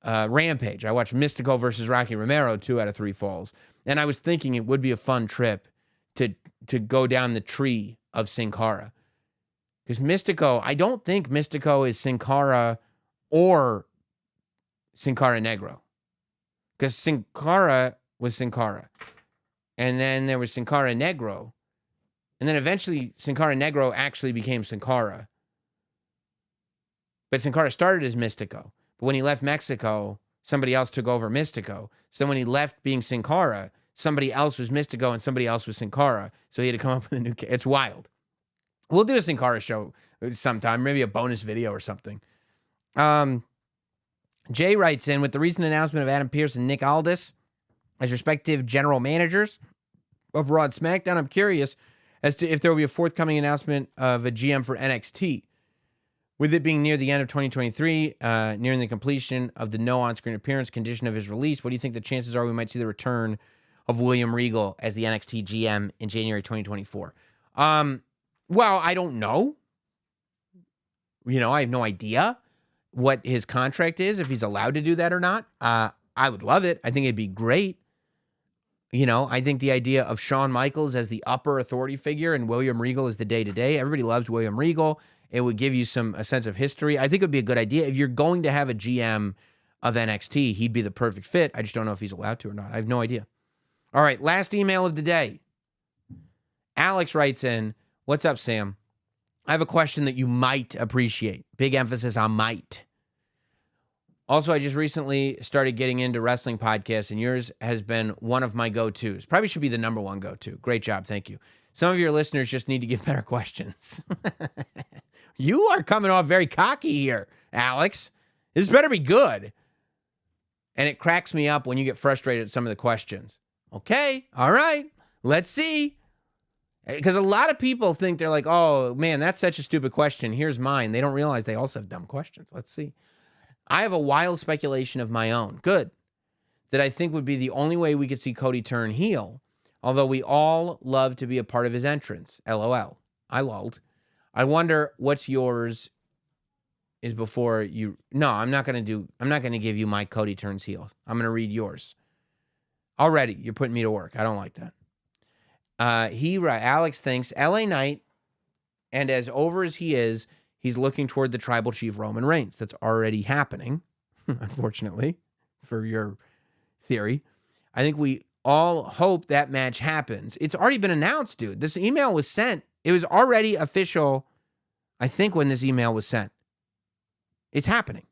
Rampage. I watched Mystico versus Rocky Romero 2 out of 3 falls. And I was thinking it would be a fun trip to go down the tree of Sin Cara. Because Mystico, I don't think Mystico is Sin Cara or Sin Cara Negro. Because Sin Cara was Sin Cara. And then there was Sin Cara Negro. And then eventually Sin Cara Negro actually became Sin Cara. But Sin Cara started as Mystico. But when he left Mexico, somebody else took over Mystico. So then when he left being Sin Cara, somebody else was Mystico and somebody else was Sin Cara. So he had to come up with a new... It's wild. We'll do a Sin Cara show sometime. Maybe a bonus video or something. Jay writes in, with the recent announcement of Adam Pearce and Nick Aldis as respective general managers of Raw and SmackDown, I'm curious as to if there will be a forthcoming announcement of a GM for NXT. With it being near the end of 2023, nearing the completion of the no on-screen appearance condition of his release, what do you think the chances are we might see the return of William Regal as the NXT GM in January 2024? Well, I don't know. I have no idea what his contract is, if he's allowed to do that or not. I would love it. I think it'd be great. I think the idea of Shawn Michaels as the upper authority figure and William Regal as the day-to-day, everybody loves William Regal. It would give you a sense of history. I think it would be a good idea. If you're going to have a GM of NXT, he'd be the perfect fit. I just don't know if he's allowed to or not. I have no idea. All right, last email of the day. Alex writes in, what's up, Sam? I have a question that you might appreciate. Big emphasis on might. Also, I just recently started getting into wrestling podcasts, and yours has been one of my go-tos. Probably should be the number one go-to. Great job. Thank you. Some of your listeners just need to give better questions. You are coming off very cocky here, Alex. This better be good. And it cracks me up when you get frustrated at some of the questions. Okay, all right, let's see. Because a lot of people think they're like, oh, man, that's such a stupid question. Here's mine. They don't realize they also have dumb questions. Let's see. I have a wild speculation of my own. Good. that I think would be the only way we could see Cody turn heel, although we all love to be a part of his entrance. LOL. I lulled. I wonder what's yours is before you. No, I'm not going to give you my Cody turns heel. I'm going to read yours. Already, you're putting me to work. I don't like that. Alex thinks LA Knight, and as over as he is, he's looking toward the tribal chief Roman Reigns. That's already happening, unfortunately, for your theory. I think we all hope that match happens. It's already been announced, dude. This email was sent. It was already official, I think, when this email was sent. It's happening.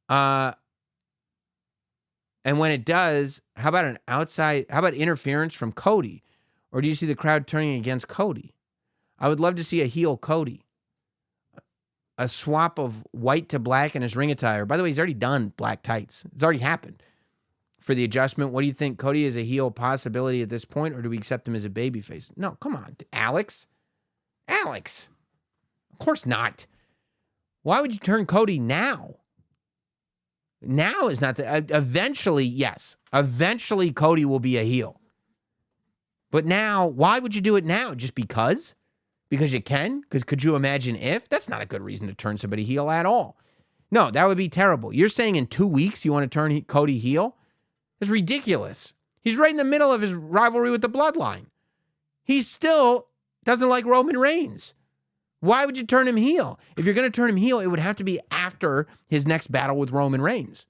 And when it does, how about interference from Cody? Or do you see the crowd turning against Cody? I would love to see a heel Cody. A swap of white to black in his ring attire. By the way, he's already done black tights. It's already happened. For the adjustment, what do you think? Cody is a heel possibility at this point, or do we accept him as a babyface? No, come on. Alex? Of course not. Why would you turn Cody now? Now is not eventually, yes. Eventually, Cody will be a heel. But now, why would you do it now? Just because? Because you can? Because could you imagine if? That's not a good reason to turn somebody heel at all. No, that would be terrible. You're saying in 2 weeks you want to turn Cody heel? That's ridiculous. He's right in the middle of his rivalry with the Bloodline. He still doesn't like Roman Reigns. Why would you turn him heel? If you're going to turn him heel, it would have to be after his next battle with Roman Reigns.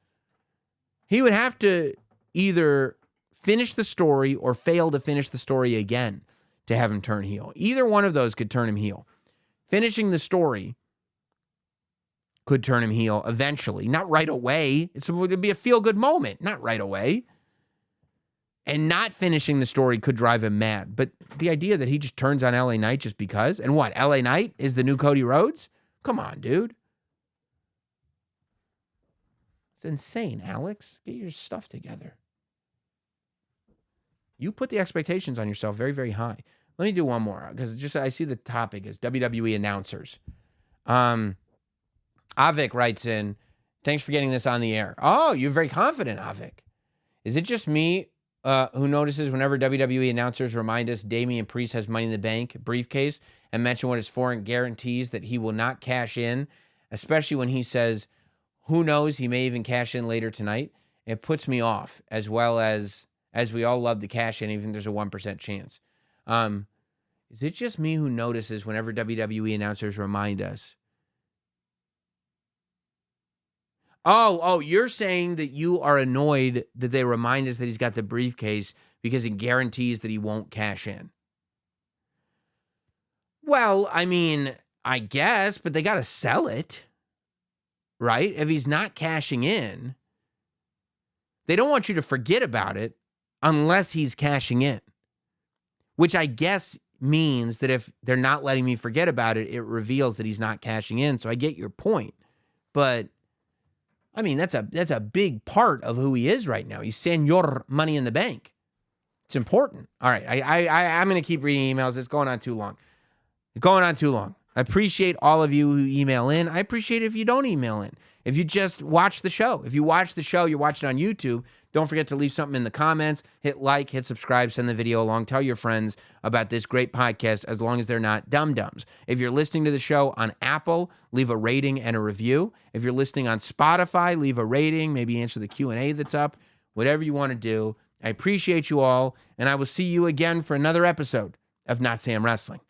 He would have to either finish the story or fail to finish the story again to have him turn heel. Either one of those could turn him heel. Finishing the story could turn him heel eventually, not right away. It would be a feel-good moment, not right away. And not finishing the story could drive him mad. But the idea that he just turns on LA Knight just because, and what, LA Knight is the new Cody Rhodes? Come on, dude. It's insane, Alex. Get your stuff together. You put the expectations on yourself very, very high. Let me do one more, because just I see the topic is WWE announcers. Avik writes in, thanks for getting this on the air. Oh, you're very confident, Avik. Is it just me who notices whenever WWE announcers remind us Damian Priest has Money in the Bank briefcase and mention what his foreign guarantees that he will not cash in, especially when he says, who knows, he may even cash in later tonight. It puts me off, as well as we all love to cash in, even if there's a 1% chance. Is it just me who notices whenever WWE announcers remind us? Oh, you're saying that you are annoyed that they remind us that he's got the briefcase because it guarantees that he won't cash in. Well, I mean, I guess, but they got to sell it, right? If he's not cashing in, they don't want you to forget about it unless he's cashing in, which I guess means that if they're not letting me forget about it, it reveals that he's not cashing in. So I get your point, but I mean, that's a big part of who he is right now. He's Senor Money in the Bank. It's important. All right, I'm going to keep reading emails. It's going on too long. I appreciate all of you who email in. I appreciate it if you don't email in. If you just watch the show. If you watch the show, you're watching on YouTube, don't forget to leave something in the comments. Hit like, hit subscribe, send the video along. Tell your friends about this great podcast as long as they're not dum-dums. If you're listening to the show on Apple, leave a rating and a review. If you're listening on Spotify, leave a rating, maybe answer the Q&A that's up. Whatever you want to do. I appreciate you all, and I will see you again for another episode of Notsam Wrestling.